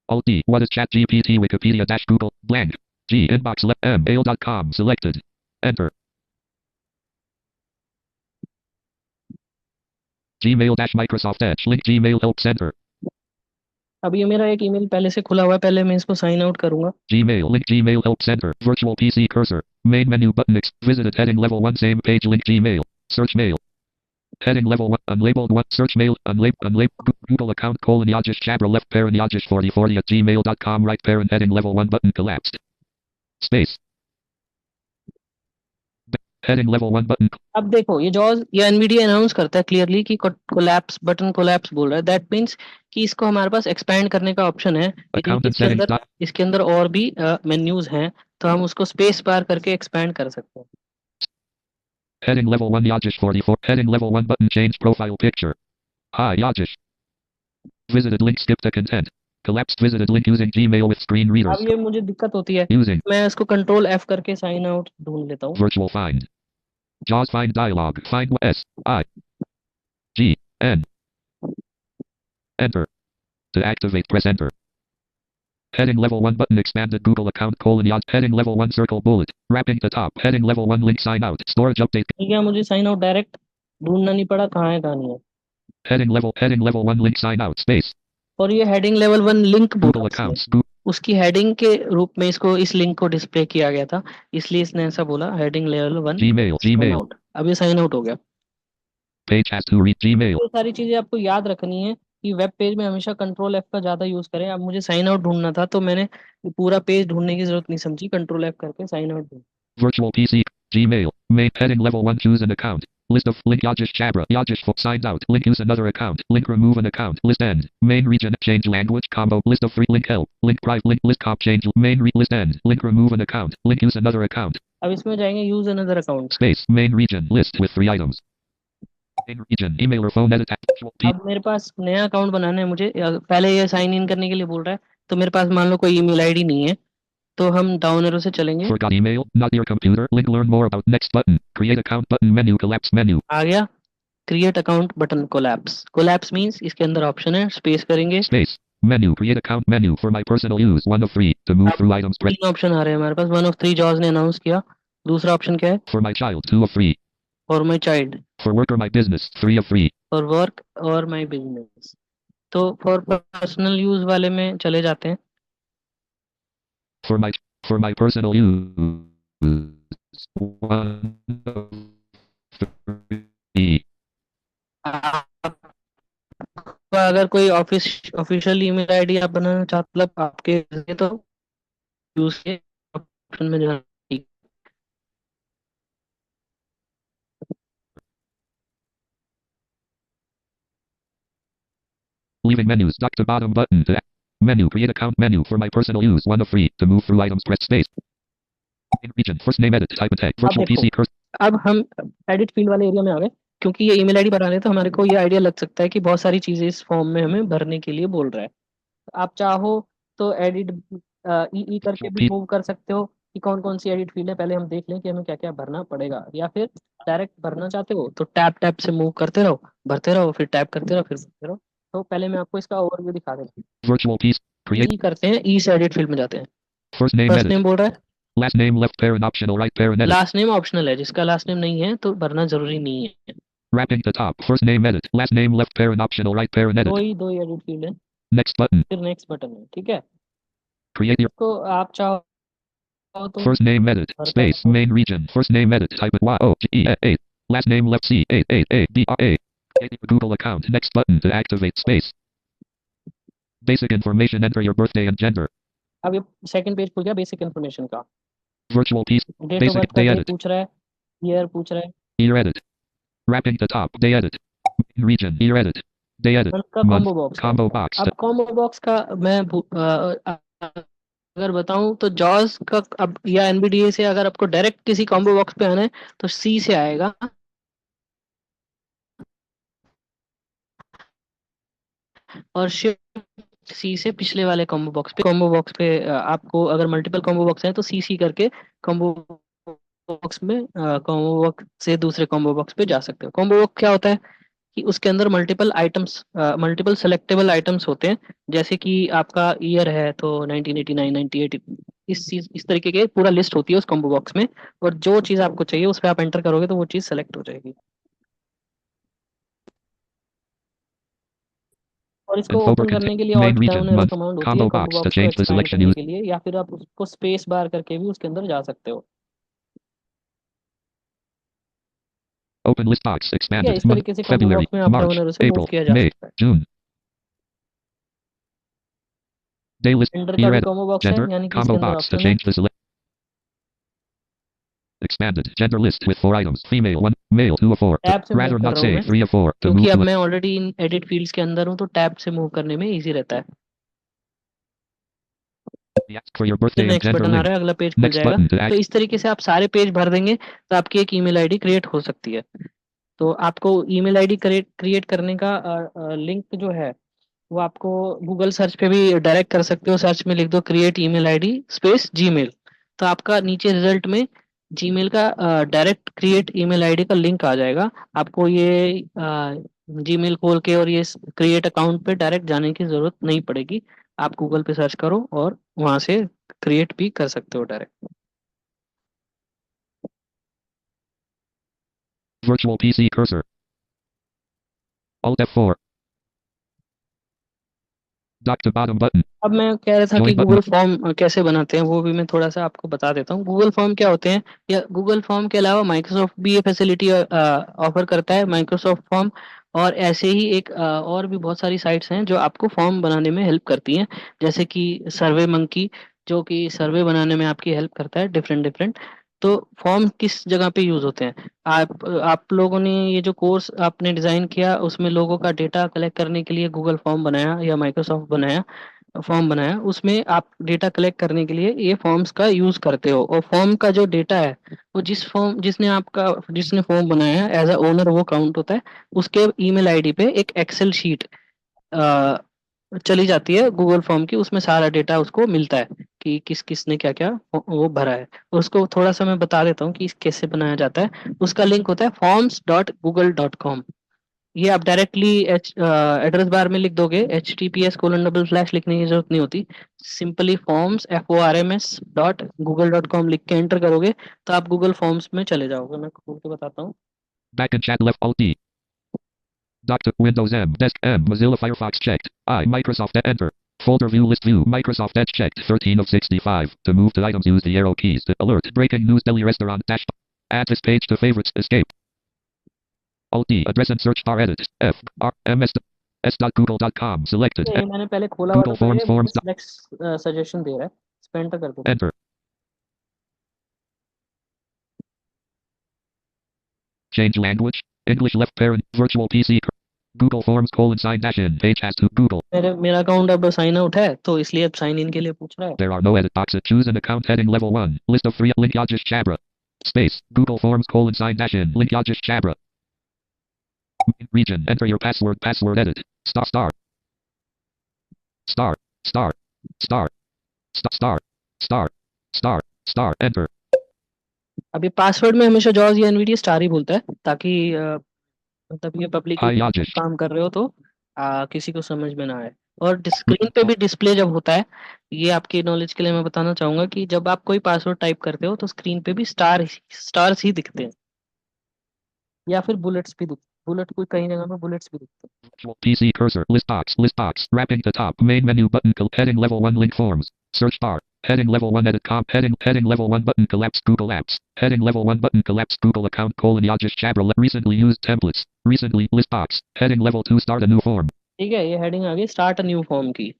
Alt D. What is ChatGPT Wikipedia dash Google blank? G inbox left mail.com selected. Enter. Gmail dash Microsoft Edge link Gmail help center. अब ये मेरा एक ईमेल पहले से खुला हुआ है, पहले मैं इसको साइन आउट करूंगा। Gmail link Gmail help center. Virtual PC cursor. Main menu button visited heading level 1 same page link Gmail. Search mail. Heading level 1 unlabeled 1 search mail unlabeled Google account Yajish Chabra left parent Yajish 4040 at gmail.com right parent heading level 1 button collapsed. Space. Heading level 1 button. अब देखो ये jaws ये Nvidia announce करता है clearly कि collapse button collapse बोल रहा है। दैट मींस कि इसको हमारे पास एक्सपैंड करने का ऑप्शन है, लेकिन Account and settings. इसके अंदर और भी मेन्यूज हैं, तो हम उसको स्पेस बार करके एक्सपैंड कर सकते हैं। Heading level 1 Yajish 44. Heading level 1 button change profile picture. Hi Yajish. Visited link skip to content. Collapsed visited link using Gmail with screen readers. अब ये मुझे दिक्कत होती है, Using मैं इसको कंट्रोल F करके साइन आउट ढूंढ लेता हूँ। virtual find. JAWS find dialog. Find S I G N. Enter. To activate press enter. Heading level 1 button expanded Google account Yaj. Heading level 1 circle bullet. Wrapping to top. Heading level 1 link sign out. Storage update. ठीक है, मुझे sign out direct ढूंढना नहीं पड़ा कहाँ है कहाँ नहीं है। Heading level 1 link sign out. Space. और ये heading level 1 link Google accounts. उसकी हेडिंग के रूप में इसको इस लिंक को डिस्प्ले किया गया था, इसलिए इसने ऐसा बोला हेडिंग लेवल 1 Gmail. आउट। अब ये साइन आउट हो गया। Page has to read Gmail. ये सारी चीजें आपको याद रखनी है कि वेब पेज में हमेशा कंट्रोल F का ज्यादा यूज करें। अब मुझे साइन आउट ढूंढना था तो मैंने पूरा पेज ढूंढने की जरूरत नहीं समझी, कंट्रोल F करके साइन आउट ढूंढ। Virtual PC. Gmail. Main heading level 1 choose an account. List of link Yajish Chabra. Yajish signed out. Link use another account. Link remove an account. List end. Main region change language combo. List of free link help. Link private link list cop change main list end. Link remove an account. Link use another account. अब इसमें जाएंगे use another account. Space. Main region list with 3 items. Main region email or phone edit. अब मेरे पास नया account बनाना है मुझे, पहले ये साइन इन करने के लिए बोल रहा है, तो मेरे पास मान लो कोई ईमेल आईडी नहीं है, तो हम डाउन एरो से चलेंगे। Forgot email, not your computer. Link learn more about next button. Create account button menu collapse menu. आ गया create account button collapse. Collapse means इसके अंदर ऑप्शन है, स्पेस करेंगे, Space. Menu. Create account menu for my personal use. 1 of 3. To move through items. Press. 3 option आ रहे हैं हमारे पास। 1 of 3 jaws ने announce किया। दूसरा ऑप्शन क्या है? For my child. 2 of 3. For my child, For work or my business. 3 of 3. For work और my business. तो फॉर पर्सनल यूज वाले में चले जाते हैं। For my personal use. 1 of 3. आपको आपका अगर कोई ऑफिशियल ईमेल आईडी आप बनाना चाहते मतलब आपके तो यूज के ऑप्शन में जाना। Leaving menus. Dock to bottom button to menu. Create account menu for my personal use. 1 of 3. To move through items, press space. In region. First name edit. Type a text. अब Virtual देखो PC cursor. अब हम edit field वाले area में आ गए। क्योंकि ये email ID बना रहे हैं तो हमारे को ये आइडिया लग सकता है कि बहुत सारी चीजें इस फॉर्म में हमें भरने के लिए बोल रहा है। आप चाहो तो एडिट ई करके Virtual भी PC. मूव कर सकते हो कि कौन कौन सी एडिट फील्ड है, पहले हम देख लें कि हमें क्या क्या भरना पड़ेगा। या फिर डायरेक्ट भरना चाहते हो तो टैप टैप से मूव करते रहो, भरते रहो, फिर टैप करते रहो, फिर भरते रहो। तो पहले मैं आपको इसका ओवरव्यू दिखा देता Virtual PC. हूँ। Create. ई करते हैं, ई से एडिट फील्ड में जाते हैं। First name first edit. Name बोल रहा है, Last name left parent optional right parent edit. Last name optional है, जिसका लास्ट नेम नहीं है तो भरना जरूरी नहीं है। Wrapping to top. First name edit. Last name left parent optional right parent edit. दो ही एडिट फील्ड है, Next button. फिर नेक्स्ट बटन है। ठीक है, Create your तो आप चाहो तो first name edit. भरता Space. रहो। Main region. First name edit. Type it Y-O-G-E-A. Last name left C-8-8-A-D-R-A. Create a Google account. Next button to activate space. Basic information. Enter your birthday and gender. अब ये second page खुल गया basic information का। Virtual PC. Date of Basic birth का day day edit. पूछ रहा है, year पूछ रहा है, Year edit. Wrapping to top. Day edit. Region. Year edit. Day edit. Month का Month. कॉम्बो बॉक्स है। Combo box. अब कॉम्बो बॉक्स का मैं अगर बताऊं तो जॉस का अब या एनबीडीए से अगर आपको डायरेक्ट किसी कॉम्बो बॉक्स पे आना है तो सी से आएगा, और शिफ्ट सी से पिछले वाले कॉम्बो बॉक्स पे आपको अगर मल्टीपल कॉम्बो बॉक्स है तो सी करके कॉम्बो बॉक्स में कॉम्बो बॉक्स से दूसरे कॉम्बो बॉक्स पे जा सकते हो। कॉम्बो बॉक्स क्या होता है कि उसके अंदर मल्टीपल सेलेक्टेबल आइटम्स होते हैं। जैसे कि आपका ईयर है तो 1989 98 इस तरीके के पूरा लिस्ट होती है उस कॉम्बो बॉक्स में, और जो चीज़ आपको चाहिए उस पर आप एंटर करोगे तो वो चीज़ सेलेक्ट हो जाएगी। और इसको And folder ओपन करने के लिए main alt region. Down arrow Month. Command होती है Combo combo box. To box को change the एक्सपैंड selection करने use. के लिए, या फिर आप उसको स्पेस बार करके भी उसके अंदर जा सकते हो। Open list box. ठीक है, Expanded. इस Month. तरीके से कॉम्बो February. बॉक्स में अप डाउन March. एरो से मूव April. किया जा May. सकता है। June. Day list. एंटर का Year भी edit. कॉम्बो बॉक्स है, Gender. यानी कि इसके Combo अंदर box. To ऑप्शन है। change the select. Expanded. Gender list with 4 items. Female 1. Male 2 of 4. Tab से मूव Rather कर not रहा हूँ say मैं 3 of 4. To क्योंकि move अब to मैं ऑलरेडी इन एडिट फील्ड्स के अंदर हूँ, तो टैब से मूव करने में इजी रहता है। ask for your फिर birthday and next gender button आ link. रहा है, अगला पेज खुल Next जाएगा। button to तो act. इस तरीके से आप सारे पेज भर देंगे तो आपकी एक ईमेल आईडी क्रिएट हो सकती है। तो आपको ईमेल आईडी क्रिएट करने का लिंक जो है वो आपको गूगल सर्च पे भी डायरेक्ट कर सकते हो। सर्च में लिख दो create email ID space Gmail, तो आपका नीचे रिजल्ट में जीमेल का डायरेक्ट क्रिएट ईमेल आईडी का लिंक आ जाएगा। आपको ये जीमेल खोल के और ये क्रिएट अकाउंट पे डायरेक्ट जाने की जरूरत नहीं पड़ेगी। आप गूगल पे सर्च करो और वहां से क्रिएट भी कर सकते हो direct. Virtual PC cursor. Alt F4. Dock to bottom button. अब मैं कह रहा था कि Join button. गूगल फॉर्म कैसे बनाते हैं वो भी मैं थोड़ा सा आपको बता देता हूँ। गूगल फॉर्म क्या होते हैं, या गूगल फॉर्म के अलावा माइक्रोसॉफ्ट भी ये फैसिलिटी ऑफर करता है, माइक्रोसॉफ्ट फॉर्म। और ऐसे ही एक और भी बहुत सारी साइट्स हैं जो आपको फॉर्म बनाने में हेल्प करती हैं, जैसे कि सर्वे मंकी, जो कि सर्वे बनाने में आपकी हेल्प करता है डिफरेंट डिफरेंट। तो फॉर्म किस जगह पे यूज होते हैं, आप लोगों ने ये जो कोर्स आपने डिजाइन किया उसमें लोगों का डेटा कलेक्ट करने के लिए गूगल फॉर्म बनाया या माइक्रोसॉफ्ट बनाया फॉर्म बनाया, उसमें आप डेटा कलेक्ट करने के लिए ये फॉर्म्स का यूज करते हो। और फॉर्म का जो डेटा है वो जिसने फॉर्म बनाया है एज अ ओनर वो काउंट होता है। उसके ईमेल आईडी पे एक एक्सेल शीट चली जाती है गूगल फॉर्म की, उसमें सारा डेटा उसको मिलता है कि किस किस ने क्या क्या वो भरा है। उसको थोड़ा सा मैं बता देता हूँ कि कैसे बनाया जाता है। उसका लिंक होता है forms.google.com। ये आप डायरेक्टली एड्रेस बार में लिख दोगे, https:// लिखने की जरूरत नहीं होती। सिंपली forms.google.com लिख के एंटर करोगे तो आप गूगल फॉर्म्स में चले जाओगे। मैं खोल के बताता हूँ। Back and chat left Alt D. Dock to Windows M. Desk M. Mozilla Firefox checked. I. Microsoft enter. Folder view list view. Microsoft Edge checked. 13 of 65. To move to items use the arrow keys. To alert. Breaking news deli restaurant dash. Add this page to favorites. Escape. Alt D. Address and search bar edit. F. R. MS. s.google.com selected. ये मैंने पहले खोला हुआ Google था, तो Forms ये forms. Next suggestion दे रहा है, इस पे एंटर कर दो। Enter. Change language. English left parent. Virtual PC. Google Forms sign dash in. Page has to Google. मेरा अकाउंट अब साइन आउट है, तो इसलिए अब साइन इन के लिए पूछ रहा है। There are no edit boxes. Choose an account heading level 1. List of 3. Link Yajish Chabra. Space. Google Forms sign dash in. Link Yajish Chabra. Region. Enter your password. Password edit. Star star. Star. Star. Star. Star. Star. Star. Star. Star. Enter. अब ये password में हमेशा George या NVD star ही बोलता है, ताकि मतलब ये पब्लिक Hi Yajish. काम कर रहे हो तो किसी को समझ में ना आए। और स्क्रीन पे भी डिस्प्ले जब होता है, ये आपकी नॉलेज के लिए मैं बताना चाहूंगा कि जब आप कोई पासवर्ड टाइप करते हो तो स्क्रीन पे भी स्टार्स ही दिखते हैं, या फिर बुलेट्स भी दिखते हैं। बुलेट कोई कई जगह में बुलेट्स भी दिखते हैं। Virtual PC cursor. List box. Wrapping the top. Main menu button. Heading level 1 link forms. Search bar. Heading level 1 edit comp. Heading level 1 button collapse Google apps. Heading level 1 button collapse Google account Yajish Chabra. Recently used templates. Recently list box. Heading level 2 start a new form. ठीक है, ये heading आ गई start a new form की।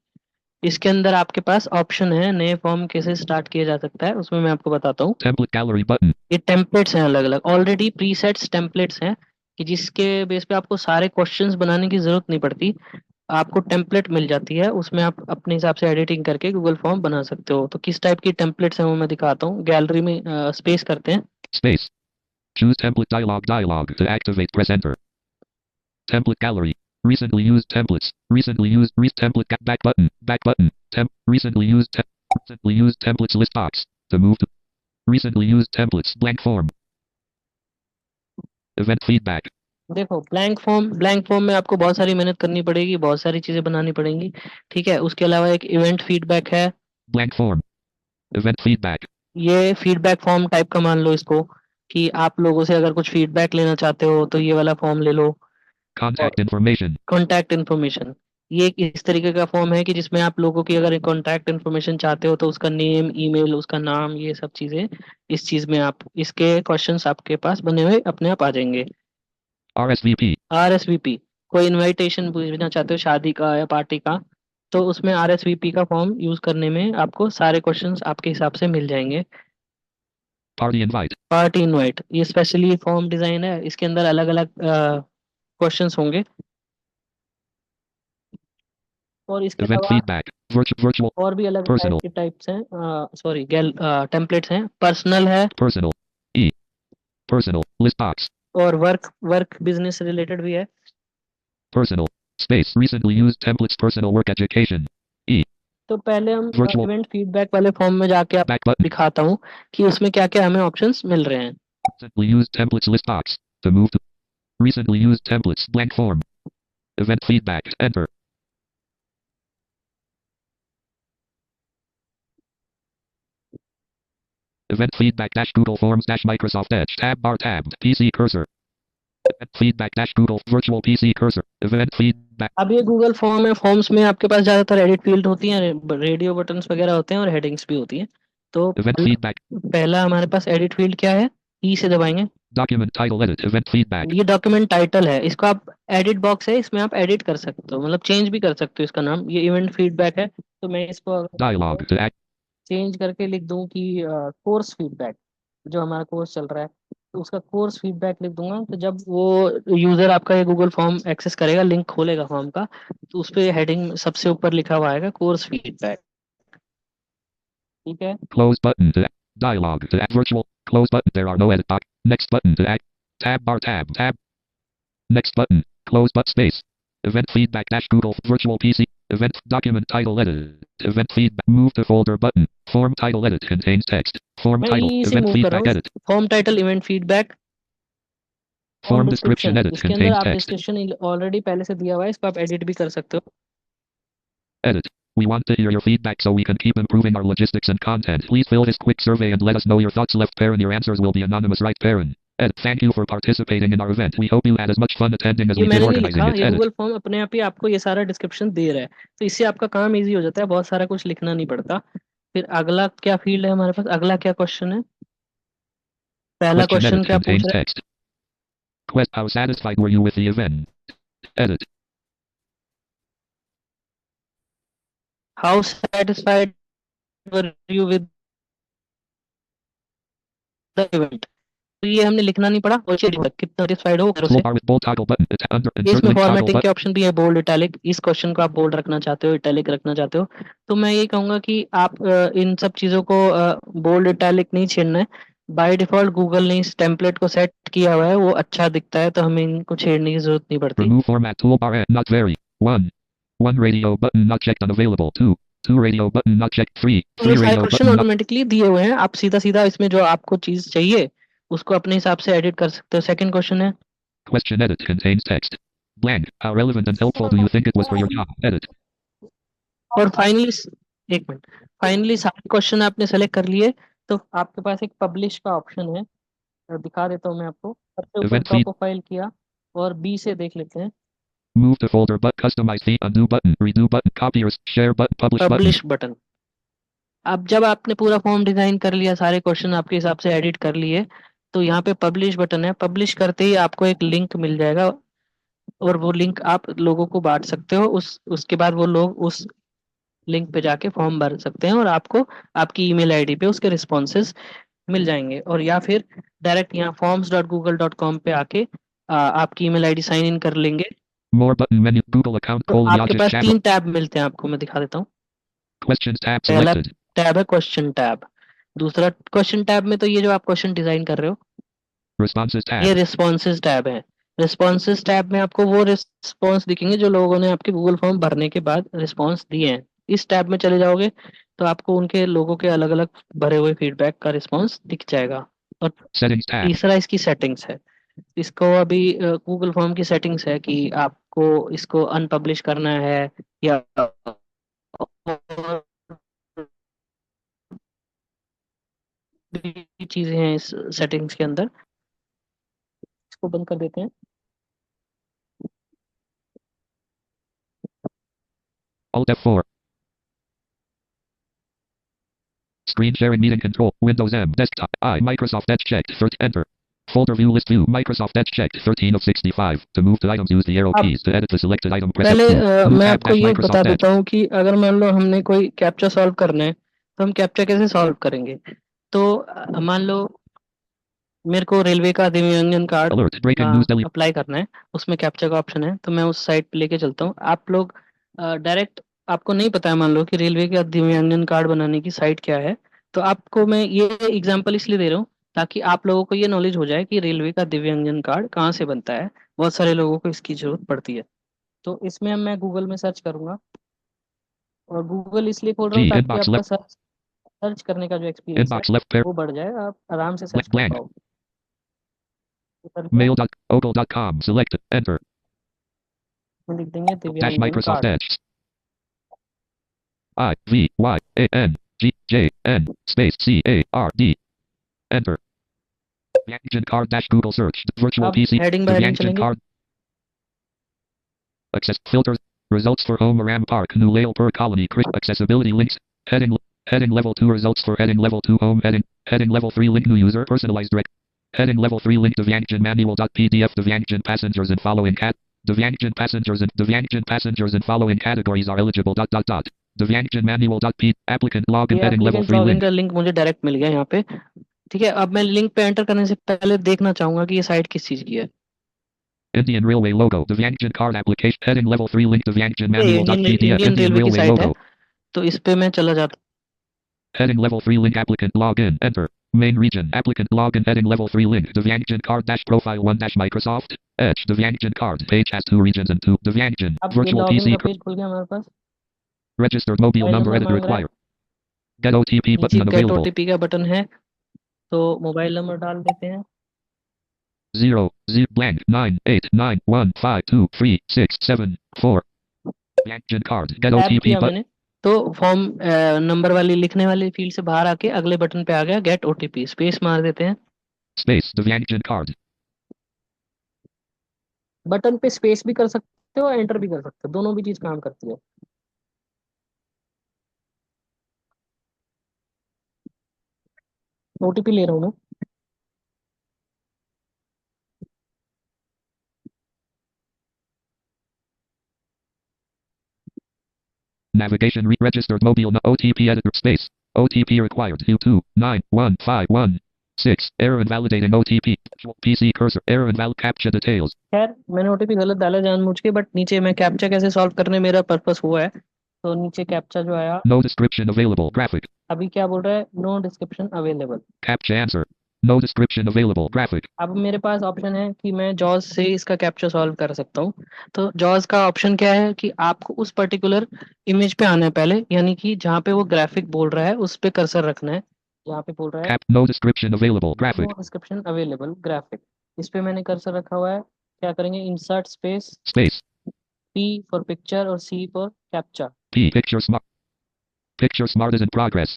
इसके अंदर आपके पास option है नए फॉर्म कैसे स्टार्ट किया जा सकता है, उसमें मैं आपको बताता हूँ। Template gallery button. ये टेम्पलेट्स हैं, अलग अलग ऑलरेडी प्रीसेट्स टेम्पलेट्स हैं, कि जिसके बेस पे आपको सारे क्वेश्चंस बनाने की जरूरत नहीं पड़ती। आपको टेम्पलेट मिल जाती है, उसमें आप अपने हिसाब से एडिटिंग करके गूगल फॉर्म बना सकते हो। तो किस टाइप की टेम्पलेट्स हैं वो मैं दिखाता हूँ। गैलरी में स्पेस करते हैं। Space. Choose template dialog. To activate press enter. Template gallery. Recently used templates. Recently used template back button. Back button. Recently used templates list box. To move to recently used templates blank form. Event feedback. देखो blank form में आपको बहुत सारी मेहनत करनी पड़ेगी, बहुत सारी चीजें बनानी पड़ेंगी। ठीक है, उसके अलावा एक इवेंट फीडबैक है। Blank form. Event feedback. ये फीडबैक फॉर्म टाइप का मान लो इसको, कि आप लोगों से अगर कुछ फीडबैक लेना चाहते हो तो ये वाला फॉर्म ले लो। Contact information. कॉन्टैक्ट इन्फॉर्मेशन, ये एक इस तरीके का फॉर्म है कि जिसमें आप लोगों की अगर कॉन्टैक्ट इन्फॉर्मेशन चाहते हो तो उसका नेम, ईमेल, उसका नाम, ये सब चीजें इस चीज में आप इसके क्वेश्चंस आपके पास बने हुए अपने आप आ जाएंगे। RSVP. RSVP, कोई इनविटेशन भेजना चाहते हो शादी का या पार्टी का, तो उसमें RSVP का फॉर्म यूज करने में आपको सारे क्वेश्चंस आपके हिसाब से मिल जाएंगे। Party invite. पार्टी इनवाइट, ये स्पेशली फॉर्म डिजाइन है, इसके अंदर अलग अलग क्वेश्चंस होंगे। और इसके Event अलावा feedback. Virtual. और भी अलग टाइप Personal. के टाइप्स हैं, सॉरी टेम्पलेट्स हैं। पर्सनल है Personal. E. Personal. List box. और वर्क बिजनेस रिलेटेड भी है। Personal. Space. Recently used templates. Personal work education. E. तो पहले हम Virtual. इवेंट फीडबैक वाले फॉर्म में जाके आप Back button. दिखाता हूँ कि उसमें क्या क्या हमें ऑप्शंस मिल रहे हैं। Recently used templates list box. To move to recently used templates blank form. Event feedback. Enter. Event feedback dash Google Forms dash Microsoft Edge tab bar tabbed PC cursor. Event feedback dash Google virtual PC cursor. Event feedback. अब ये Google form है, forms में आपके पास ज्यादातर edit field होती हैं, radio buttons वगैरह होते हैं और हेडिंग्स भी होती हैं। तो Event feedback. पहला हमारे पास एडिट फील्ड क्या है, ई से दबाएंगे। Document title edit. Event feedback. ये डॉक्यूमेंट टाइटल है, इसको आप एडिट बॉक्स है, इसमें आप एडिट कर सकते हो, मतलब चेंज भी कर सकते हो इसका नाम। ये इवेंट फीडबैक है, तो मैं इसको Dialog to act. चेंज करके लिख दूं कि कोर्स फीडबैक, जो हमारा कोर्स चल रहा है तो उसका कोर्स फीडबैक लिख दूंगा। तो जब वो यूजर आपका ये गूगल फॉर्म एक्सेस करेगा, लिंक खोलेगा फॉर्म का, तो उस पे हेडिंग सबसे ऊपर लिखा हुआ आएगा कोर्स फीडबैक। ठीक है, Close button to act. Dialog to act virtual. Close button. There are no edit box. Next button to act. Tab bar tab. Next button. Close but space. Event feedback dash Google virtual PC. Event document title edit. Event feedback. Move to folder button. Form title edit contains text. Form मैं title. इसे Event move कर रहा feedback हूँ। edit. Form title, event feedback, Form description edit इसके अंदर contains आप text. Description already पहले से दिया हुआ है, इसको आप एडिट भी कर सकते हो। Edit. We want to hear your feedback so we can keep improving our logistics and content. Please fill this quick survey and let us know your thoughts. Left parent. Your answers will be anonymous. Right parent. Edit. Thank you for participating in our event. We hope you had as much fun attending as ये we did मैंने नहीं organizing लिखा, it. ये Edit. Google form अपने आप ही आपको ये सारा डिस्क्रिप्शन दे रहा है, तो इससे आपका काम इजी हो जाता है, बहुत सारा कुछ लिखना नहीं पड़ता। फिर अगला क्या फील्ड है हमारे पास, अगला क्या क्वेश्चन है, पहला Question क्वेश्चन edit क्या पूछ contains रहा है। text. How satisfied were you with the event? Edit. How satisfied were you with the event. तो ये हमने लिखना नहीं पड़ा, और कितना सेटिस्फाइड हो उससे। Toolbar with bold toggle button. It's under ये insert इसमें link toggle फॉर्मेटिंग button. के ऑप्शन भी है, बोल्ड इटैलिक। इस क्वेश्चन को आप बोल्ड रखना चाहते हो, इटैलिक रखना चाहते हो, तो मैं ये कहूंगा कि आप इन सब चीजों को बोल्ड इटैलिक नहीं छेड़ना है। बाय डिफॉल्ट गूगल ने इस टेम्पलेट को सेट किया हुआ है, वो अच्छा दिखता है, तो हमें इनको छेड़ने की जरूरत नहीं पड़ती। Remove format toolbar and not vary. 1. 1 radio button not checked unavailable. 2. 2 radio button not checked. 3. तो ये 3 सारे radio question button not automatically दिए हुए हैं, आप सीधा सीधा इसमें जो आपको चीज चाहिए उसको अपने हिसाब से एडिट कर सकते हो। सेकंड क्वेश्चन है, question edit contains text. Blank. How relevant and helpful do you think it was for your job? Edit. और फाइनली एक मिनट, फाइनली सारे क्वेश्चन आपने सेलेक्ट कर लिए, तो आपके पास एक पब्लिश का ऑप्शन है, दिखा देता हूँ मैं आपको। सबसे ऊपर Event टॉप feed. प्रोफाइल किया और बी से देख लेते हैं, Move to folder but customize feed. Undo button. Redo button. Copy or share button. Publish button. Publish button. अब जब आपने पूरा फॉर्म डिजाइन कर लिया, सारे क्वेश्चन आपके हिसाब से एडिट कर लिए, तो यहाँ पे पब्लिश बटन है। पब्लिश करते ही आपको एक लिंक मिल जाएगा, और वो लिंक आप लोगों को बांट सकते हो। उसके बाद वो लोग उस लिंक पे जाके फॉर्म भर सकते हैं, और आपको आपकी ईमेल आईडी पे उसके रिस्पॉन्सेज मिल जाएंगे। और या फिर डायरेक्ट यहाँ forms.google.com पे आके आपकी ईमेल आईडी साइन इन कर लेंगे। More button menu. Google account. तो Colon आपके Yajis पास chat. 3 टैब मिलते हैं, आपको मैं दिखा देता हूँ। Questions tab पहला selected. टैब है क्वेश्चन टैब। दूसरा क्वेश्चन टैब में तो ये जो आप क्वेश्चन डिजाइन कर रहे हो, Responses ये tab. रिस्पॉन्सेज टैब है। रिस्पॉन्सेज टैब में आपको वो रिस्पॉन्स दिखेंगे जो लोगों ने आपके गूगल फॉर्म भरने के बाद रिस्पॉन्स दिए हैं। इस टैब में चले जाओगे तो आपको उनके लोगों के अलग अलग भरे हुए फीडबैक का रिस्पॉन्स दिख जाएगा। और Settings tab. तीसरा इसकी सेटिंग्स है। इसको अभी गूगल फॉर्म की सेटिंग्स है कि आपको इसको अनपब्लिश करना है या भी चीजें हैं इस सेटिंग्स के अंदर। इसको बंद कर देते हैं। Alt F4. Screen sharing meeting control. Windows M. Desktop. I. Microsoft Edge checked. First enter. Folder view list view. Microsoft Edge checked. 13 of 65. To move the items, use the arrow अब keys. To edit the selected item, press पहले F2. New मैं tab आपको dash ये बता Microsoft Edge. देता हूँ कि अगर मान लो हमने कोई कैप्चा सॉल्व करना है, तो हम कैप्चा कैसे सॉल्व करेंगे। तो मान लो मेरे को रेलवे का दिव्यांगन कार्ड Alert. का Breaking news. Delete. अप्लाई करना है, उसमें कैप्चा का ऑप्शन है, तो मैं उस साइट पे लेके चलता हूँ। आप लोग डायरेक्ट, आपको नहीं पता है मान लो कि रेलवे का दिव्यांगन कार्ड बनाने की साइट क्या है, तो आपको मैं ये एग्जांपल इसलिए दे रहा हूँ ताकि आप लोगों को ये नॉलेज हो जाए कि रेलवे का दिव्यांगन कार्ड कहाँ से बनता है। बहुत सारे लोगों को इसकी जरूरत पड़ती है। तो इसमें मैं गूगल में सर्च करूंगा, और गूगल इसलिए खोल रहा हूँ G. ताकि Inbox आपका left. सर्च सर्च करने का जो एक्सपीरियंस है Inbox left pair. वो बढ़ जाए, आप आराम से सर्च कर Blank. पाओ। तो कर दिया, Mail.ogle.com. Select. Enter. इसमें लिख देंगे Dash दिव्यांगन Microsoft card. Edge. I. V. Y. A. N. G. J. N. Space. C. A. R. D. Enter. Vyangjan card dash Google search. Virtual अब PC. Heading The by heading Vyangjan चलेंगे। card. Access filters. Results for home Ram Park. New Lail per colony. Accessibility links. Heading. Heading level 2 results for heading level 2 home heading. Heading level 3 link new user personalized direct. Heading level 3 link to Vyangjan manual.pdf. The Vyangjan passengers and following cat. The Vyangjan passengers and following categories are eligible. The Vyangjan manual.p applicant login ये heading level applicant 3 login link. का link मुझे direct मिल गया यहाँ पे। ठीक है, अब मैं लिंक पे एंटर करने से पहले देखना चाहूंगा कि ये साइट किस चीज की है। Indian Railway logo. The Vyangjan card application heading level 3 link to Vyangjan ये manual.pdf. इंडियन Indian रेलवे की Railway साइट है, logo. तो इस पे मैं चला जाता Heading level 3 link applicant login. Enter. Main region applicant login heading level 3 link. The Vyangjan card dash profile 1 dash Microsoft Edge. The Vyangjan card page has 2 regions and 2. The Vyangjan हूँ। अब ये virtual login PC का page खुल गया हमारे पास। registered mobile mobile number number edit मांग रहा है, required. Get OTP नीचे button गेट unavailable. ओटीपी का बटन है, तो मोबाइल नंबर डाल देते हैं। 0 Z blank 989152367 4. Vyangjan card. Get tap OTP किया button. मैंने, तो फॉर्म नंबर वाली लिखने वाली फील्ड से बाहर आके अगले बटन पे आ गया गेट ओटीपी। स्पेस मार देते हैं। Space. The Vyangjan card. Button पे स्पेस भी कर सकते हो, एंटर भी कर सकते हो, दोनों भी चीज काम करती है। ओटीपी ले रहा हूँ मैं। Navigation registered mobile OTP editor space. OTP required U29151 Error invalidating OTP. PC cursor. Error invalid captcha details. खैर मैंने ओटीपी गलत डाला जानबूझ के, बट नीचे मैं कैप्चा कैसे सॉल्व करने मेरा पर्पस हुआ है, तो नीचे कैप्चा जो आया No description available. Graphic. अभी क्या बोल रहा है, no description available. Captcha answer. No description available. Graphic. अब मेरे पास ऑप्शन है कि मैं जॉज से इसका कैप्चा सॉल्व कर सकता हूँ। तो जॉज का ऑप्शन क्या है कि आपको उस पर्टिकुलर इमेज पे आना है पहले, यानी कि जहाँ पे वो ग्राफिक बोल रहा है उस पे कर्सर रखना है। जहाँ पे बोल रहा है No description available. Graphic. No description available graphic, इस पे मैंने कर्सर रखा हुआ है। क्या करेंगे, insert space Space. P for picture और C for captcha. P. Picture smart. Picture smart is in progress.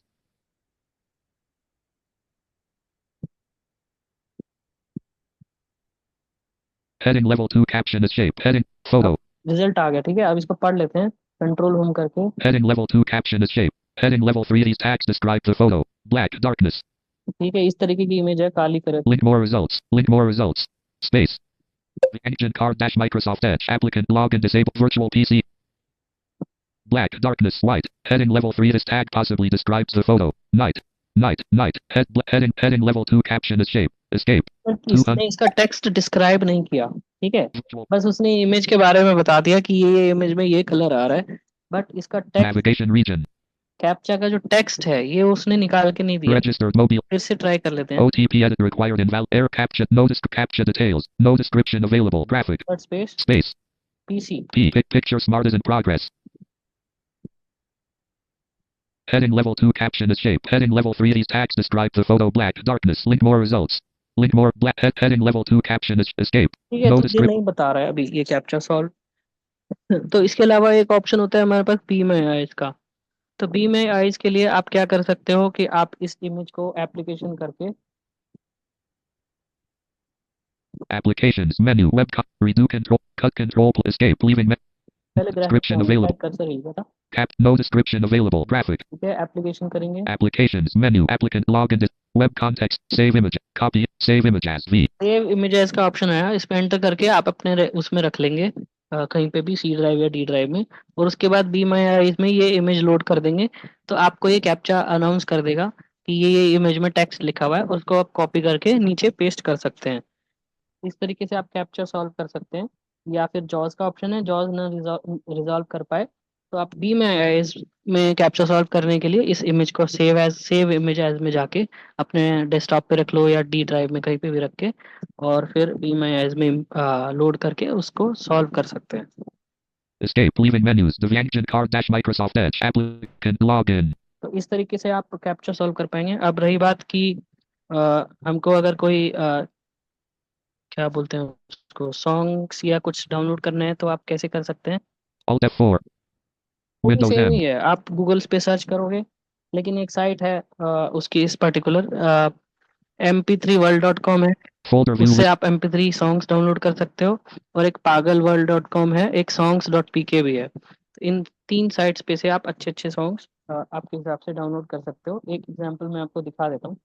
Heading level 2 caption is shape. Heading photo. Result आ गया, ठीक है। अब इसको पढ़ लेते हैं, कंट्रोल होम करके। Heading level 2 caption is shape. Heading level 3 these tags describe the photo. Black darkness. ठीक है, इस तरीके की इमेज है, काली colour. Link more results. Link more results. Space. The agent card dash Microsoft Edge applicant login disable virtual PC. Black darkness white. Heading level 3 this tag possibly describes the photo. Night. Night. Heading level 2 caption is shape. Escape. इसने इसका text describe नहीं किया, ठीक है, Virtual बस उसने image के बारे में बता दिया कि ये इमेज में ये कलर आ रहा है, बट इसका टेक्स्ट navigation region. कैप्चा का जो टेक्स्ट है ये उसने निकाल के नहीं दिया। Registered mobile. फिर से ट्राई कर लेते हैं। OTP edit required invalid error captcha. No captcha details. No description available. Graphic. Space Space. PC। Picture smart is in progress. Heading level 2 caption is shape. Heading level 3 these tags describe the photo. Black darkness. Link more results. Link more black heading level 2 caption is escape. ठीक है, No तो ये description. नहीं बता रहा है अभी ये कैप्चा सॉल्व। तो इसके अलावा एक ऑप्शन होता है हमारे पास बी में आइज का। तो बी में आइज के लिए आप क्या कर सकते हो कि आप इस इमेज को एप्लीकेशन करके Applications menu web redo control cut control escape leaving पहले description available. ग्राफिक कर्सर हिलेगा था, No description available. Graphic. ठीक है, एप्लीकेशन करेंगे। Applications menu applicant login web context save image copy save image as V. Save images का option आया, इस पे enter करके आप अपने उसमें रख लेंगे, कहीं पे भी सी ड्राइव या डी ड्राइव में, और उसके बाद बी माई आइज में ये इमेज लोड कर देंगे। तो आपको ये कैप्चा अनाउंस कर देगा कि ये इमेज में टेक्स्ट लिखा हुआ है, उसको आप कॉपी करके नीचे पेस्ट कर सकते हैं। इस तरीके से आप कैप्चा सॉल्व कर सकते हैं। या फिर जॉज का ऑप्शन है, जॉज ना रिजॉल्व कर पाए तो आप बी में आइज में कैप्चा सॉल्व करने के लिए इस इमेज को सेव इमेज एज में जाके अपने डेस्कटॉप पे रख लो या डी ड्राइव में कहीं पे भी रख के, और फिर बी माई एज में लोड करके उसको सॉल्व कर सकते हैं। Escape leaving menus Devyangjan card dash Microsoft Edge applicant login. तो इस तरीके से आप कैप्चा सॉल्व कर पाएंगे। अब रही बात कि हमको अगर कोई क्या बोलते हैं उसको, सॉन्ग्स या कुछ डाउनलोड करना है तो आप कैसे कर सकते हैं। Alt F4. Windows same M. ही है, आप गूगल पे सर्च करोगे, लेकिन एक साइट है उसकी इस पर्टिकुलर mp3world.com है, Folder view उससे list. आप mp3 सॉन्ग्स डाउनलोड कर सकते हो, और एक pagalworld.com है, एक songs.pk भी है। तो इन 3 साइट्स पे से आप अच्छे सॉन्ग्स आपके हिसाब से डाउनलोड कर सकते हो। एक एग्जांपल मैं आपको दिखा देता हूँ।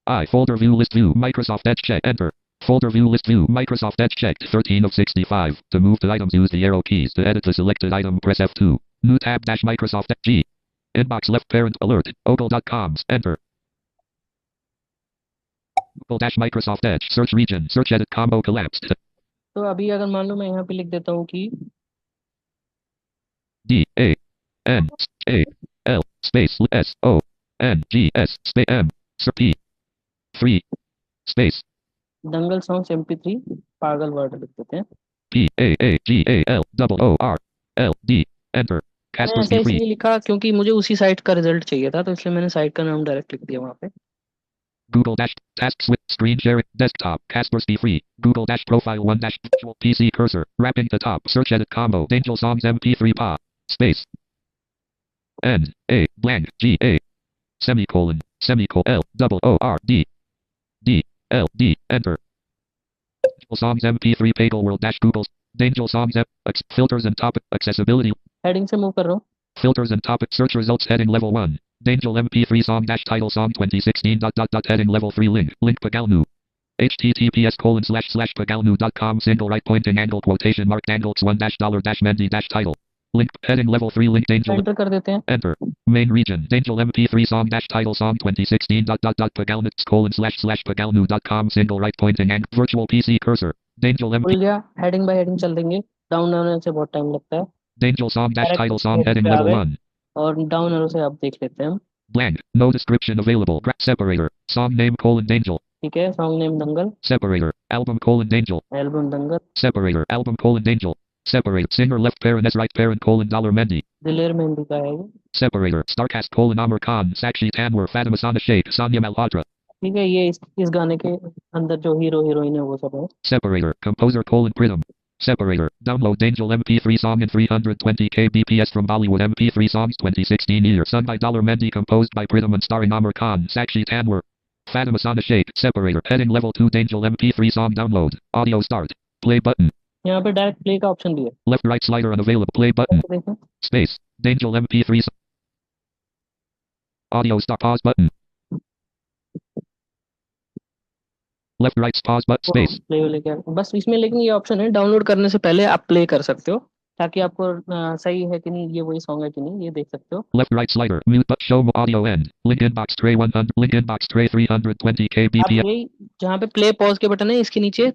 I folder view list view Microsoft Edge check enter. Folder view list view Microsoft Edge checked 13 of 65. To move the items use the arrow keys. To edit the selected item press F2. New tab dash Microsoft Edge G. Inbox left parent alert. Ogle.coms enter. Google dash Microsoft Edge search region search edit combo collapsed. तो अभी अगर मान लो मैं यहाँ पे लिख देता हूँ कि D A N A L space S O N G S space M P 3 space Dangal songs mp3 पागल वर्ड लिख देते हैं। P A A G A L double O R L D enter. मैंने ऐसे Kaspersky free. इसलिए लिखा क्योंकि मुझे उसी साइट का रिजल्ट चाहिए था, तो इसलिए मैंने साइट का नाम डायरेक्ट लिख दिया वहाँ पे। Google dash tasks with screen sharing desktop Kaspersky free. Google dash profile 1 dash virtual PC cursor wrapping the top search edit combo Angel songs MP3 pa space N A blank G A semicolon L double O R D D L D enter. Angel songs MP3 Pagel world dash Google's Angel songs filters and topic accessibility heading से move कर रहा हूँ। filters and topic search results heading level 1. Angel MP3 song dash title song 2016 heading level 3 link Pagalnu https://pagalnu.com single right pointing angle quotation mark angles 1 dash dollar dash Mendy dash title Link. Heading level 3 link. Angel. Enter कर देते हैं। Enter. Main region. Angel MP3 song dash title song 2016 pagalnix://pagalnu.com single right pointing and virtual PC cursor. Angel MP. खुल गया। Heading bye heading चल देंगे। Down होने से बहुत टाइम लगता है। Angel song dash Correct. title song Page heading पे आ level गए 1. और डाउन एरो से आप देख लेते हैं हम। Blank. No description available. Separator. Song name: Angel. ठीक है, सॉन्ग नेम दंगल। Separator. Album: Angel. एल्बम दंगल। Separator. Album: Angel. Separate. Singer left parent S right parent: $Mendy. दिलेर मेहंदी का है ये। Separator. Starcast: Amr Khan, Sakshi Tanwar, Fatima Sana Sheikh, Sanya Malhotra. ठीक है, ये इस गाने के अंदर जो हीरो हीरोइन है वो सब है। Separator. Composer: Pritam. Separator. Download Angel MP3 song in 320 kbps from Bollywood MP3 songs 2016 year. Sung by $Mendy, composed by Pritam and starring Amr Khan, Sakshi Tanwar, Fatima Sana Sheikh. Separator. Heading level 2 Angel MP3 song download. Audio start. Play button. यहाँ पे direct play का option भी है। Left right slider unavailable. Play button. देखें। Space. Angel MP3 audio stop. Pause button. Left right pause but space. Play लेके बस इसमें, लेकिन ये ऑप्शन है डाउनलोड करने से पहले आप प्ले कर सकते हो ताकि आपको सही है कि नहीं, ये वही सॉन्ग है कि नहीं, ये देख सकते हो। Left right slider mute but show audio end. Link inbox tray 100. Link inbox tray 320 आप kbps. यही जहाँ पे प्ले पॉज के बटन है इसके नीचे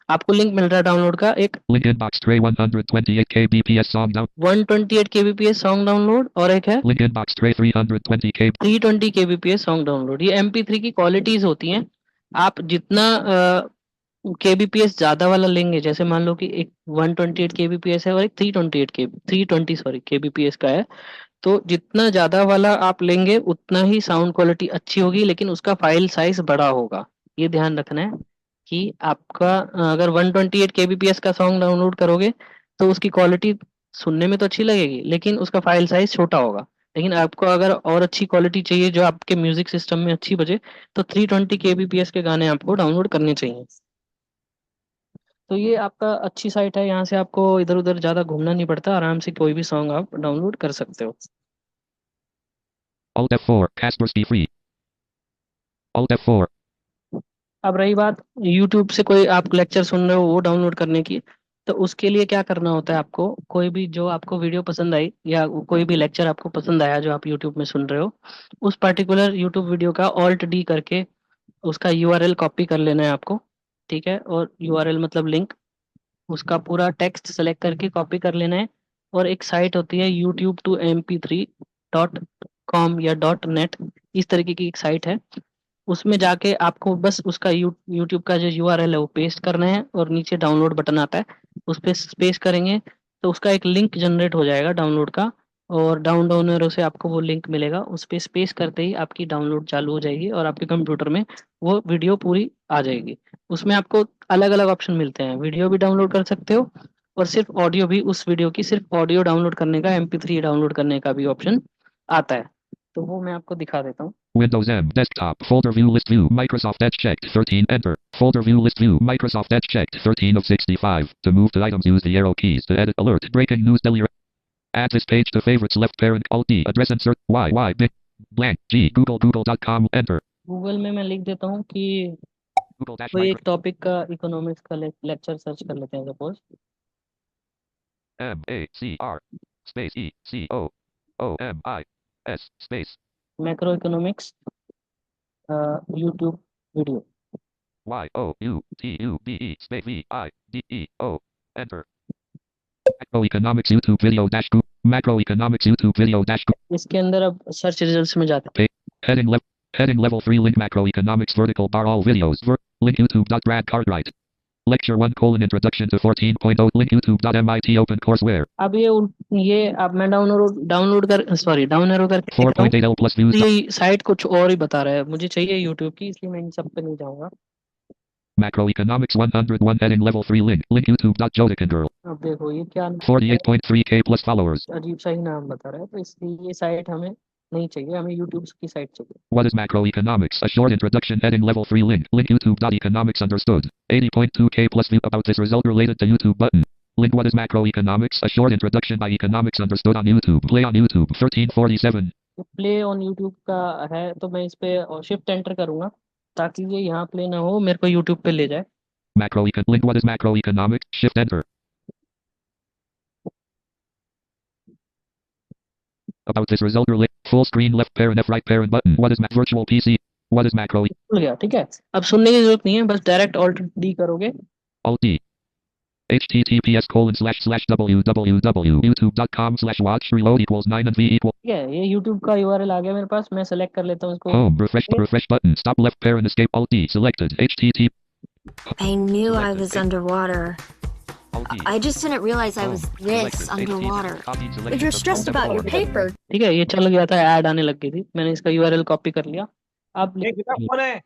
आपको लिंक मिल रहा है डाउनलोड का। एक Link inbox tray 128 kbps song down. 128 kbps song download और एक है Link inbox tray 320 kb. 320 kbps song download. ये MP3 की क्वालिटीज होती हैं। आप जितना kbps ज्यादा वाला लेंगे, जैसे मान लो कि एक 128 kbps है और एक 320 kbps का है, तो जितना ज्यादा वाला आप लेंगे उतना ही साउंड क्वालिटी अच्छी होगी, लेकिन उसका फाइल साइज बड़ा होगा। ये ध्यान रखना है कि आपका अगर 128 kbps का सॉन्ग डाउनलोड करोगे तो उसकी क्वालिटी सुनने में तो अच्छी लगेगी, लेकिन उसका फाइल साइज छोटा होगा। लेकिन आपको अगर और अच्छी क्वालिटी चाहिए जो आपके म्यूजिक सिस्टम में अच्छी बजे, तो 320 kbps के गाने आपको डाउनलोड करने चाहिए। तो ये आपका अच्छी साइट है, यहाँ से आपको इधर उधर ज्यादा घूमना नहीं पड़ता, आराम से कोई भी सॉन्ग आप डाउनलोड कर सकते हो। Alt F4 Kaspersky free. Alt F4. अब रही बात YouTube से कोई आप लेक्चर सुन रहे हो वो डाउनलोड करने की, तो उसके लिए क्या करना होता है आपको, कोई भी जो आपको वीडियो पसंद आई या कोई भी लेक्चर आपको पसंद आया जो आप YouTube में सुन रहे हो, उस पर्टिकुलर YouTube वीडियो का Alt D करके उसका URL कॉपी कर लेना है आपको। ठीक है, और URL मतलब लिंक, उसका पूरा टेक्स्ट सेलेक्ट करके कॉपी कर लेना है। और एक साइट होती है youtube2mp3.com या .net, इस तरीके की एक साइट है। उसमें जाके आपको बस उसका यूट्यूब का जो URL है वो पेस्ट करना है और नीचे डाउनलोड बटन आता है, उस पर पेस्ट करेंगे तो उसका एक लिंक जनरेट हो जाएगा डाउनलोड का, और डाउन एरो से आपको वो लिंक मिलेगा, उस पर स्पेस करते ही आपकी डाउनलोड चालू हो जाएगी और आपके कंप्यूटर में वो वीडियो पूरी आ जाएगी। उसमें आपको अलग अलग ऑप्शन मिलते हैं, वीडियो भी डाउनलोड कर सकते हो और सिर्फ ऑडियो भी, उस वीडियो की सिर्फ ऑडियो डाउनलोड करने का, MP3 डाउनलोड करने का भी ऑप्शन आता है। तो वो मैं आपको दिखा देता हूँ। Windows M desktop folder view list view Microsoft Edge checked 13 enter folder view list view Microsoft Edge checked 13 of 65 to move to items use the arrow keys to edit alert breaking news delete add this page to favorites left parent alt D address insert y big blank G google.com enter Google में मैं लिख देता हूँ कि Google dash कोई एक micro topic का economics का लेक्चर सर्च कर लेते हैं suppose. M A C R space E C O O M I S space macro economics YouTube video. Y O U T U B E space V I D E O enter macroeconomics YouTube video dash macroeconomics YouTube video dash इसके अंदर अब search results में जाते हैं। heading level 3 link macroeconomics vertical bar all videos link youtube.brad cartwright lecture 1 introduction to 14.0 link youtube.mit open courseware अब ये अब मैं डाउन एरो करके देख रहा हूँ, 4.8 L plus views तो ये साइट कुछ और ही बता रहा है, मुझे चाहिए यूट्यूब की, इसलिए मैं इन सब पे नहीं जाऊंगा। macroeconomics 101 heading level 3 link youtube.jotikangirl अब देखो ये क्या 48.3k plus followers अजीब सा ही नाम बता रहा है, तो इसलिए ये साइट हमें नहीं चाहिए, हमें यूट्यूब की साइट चाहिए। what is macroeconomics a short introduction heading level 3 link youtube.economics understood 80.2k plus view about this result related to YouTube button link what is macroeconomics a short introduction by economics understood on YouTube play on YouTube 1347 play on YouTube का है, तो मैं इस पे shift enter करूंगा ताकि ये यहाँ प्ले ना हो, मेरे को यूट्यूब पे ले जाए। link what is macroeconomics shift enter About this result relate. Full screen left parent F right parent button. What is virtual PC? What is macro? खुल गया, ठीक है। अब सुनने की जरूरत नहीं है, बस डायरेक्ट ऑल्ट डी करोगे। Alt D. https://www.youtube.com/watch reload equals 9 and v equal. ठीक है, ये YouTube का URL आ गया मेरे पास, मैं सेलेक्ट कर लेता हूँ इसको। Home refresh button. Stop left parent escape Alt D selected. http. I knew I Selected. was underwater. Alt D. I just didn't realize I was Home. this Selected. underwater. Copy If selection you're of stressed alt about your F4. paper, ठीक है, ये चल गया था, add आने लग गई थी, मैंने इसका URL कॉपी कर लिया। अब कौन है?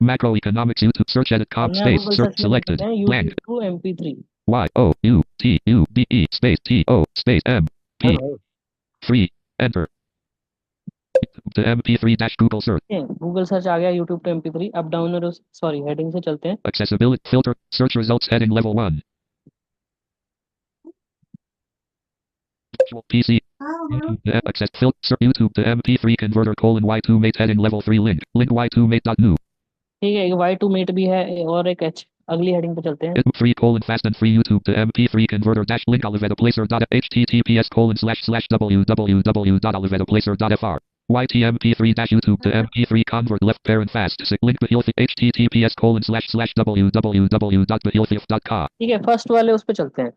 Macroeconomics YouTube search edit com हमने space गूगल search सर्च में selected लिखते हैं blank YouTube to MP3। YOUTUBE space TO space M P free enter the MP3 dash Google search Google search आ गया YouTube to MP3। अब download sorry heading से चलते हैं। accessibility filter search results heading level 1 PC YouTube to access filter YouTube to MP3 converter Y2 mate heading level 3 link Y2 mate.new ठीक है, Y2 Mate भी है और एक H। अगली हेडिंग पे चलते हैं। free fast and free YouTube to MP3 converter dash link https://www.olivettaplacer.fr YTMP3 dash YouTube to MP3 convert left parent fast link https://www.behilfif.com ठीक है, फर्स्ट वाले उस पे चलते हैं,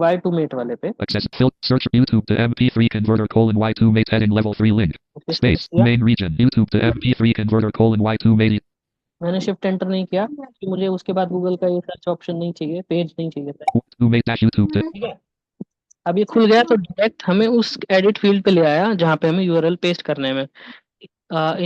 Y2 Mate वाले पे। access search YouTube to MP3 converter Y2 mate heading level 3 link space main region YouTube to MP3 converter Y2 mate मैंने शिफ्ट एंटर नहीं किया क्योंकि मुझे उसके बाद गूगल का ये सर्च ऑप्शन नहीं चाहिए, पेज नहीं चाहिए था। Y2 mate dash YouTube to ठीक है, अब ये खुल गया तो डायरेक्ट हमें उस एडिट फील्ड पे ले आया जहाँ पे हमें यूआरएल पेस्ट करने में।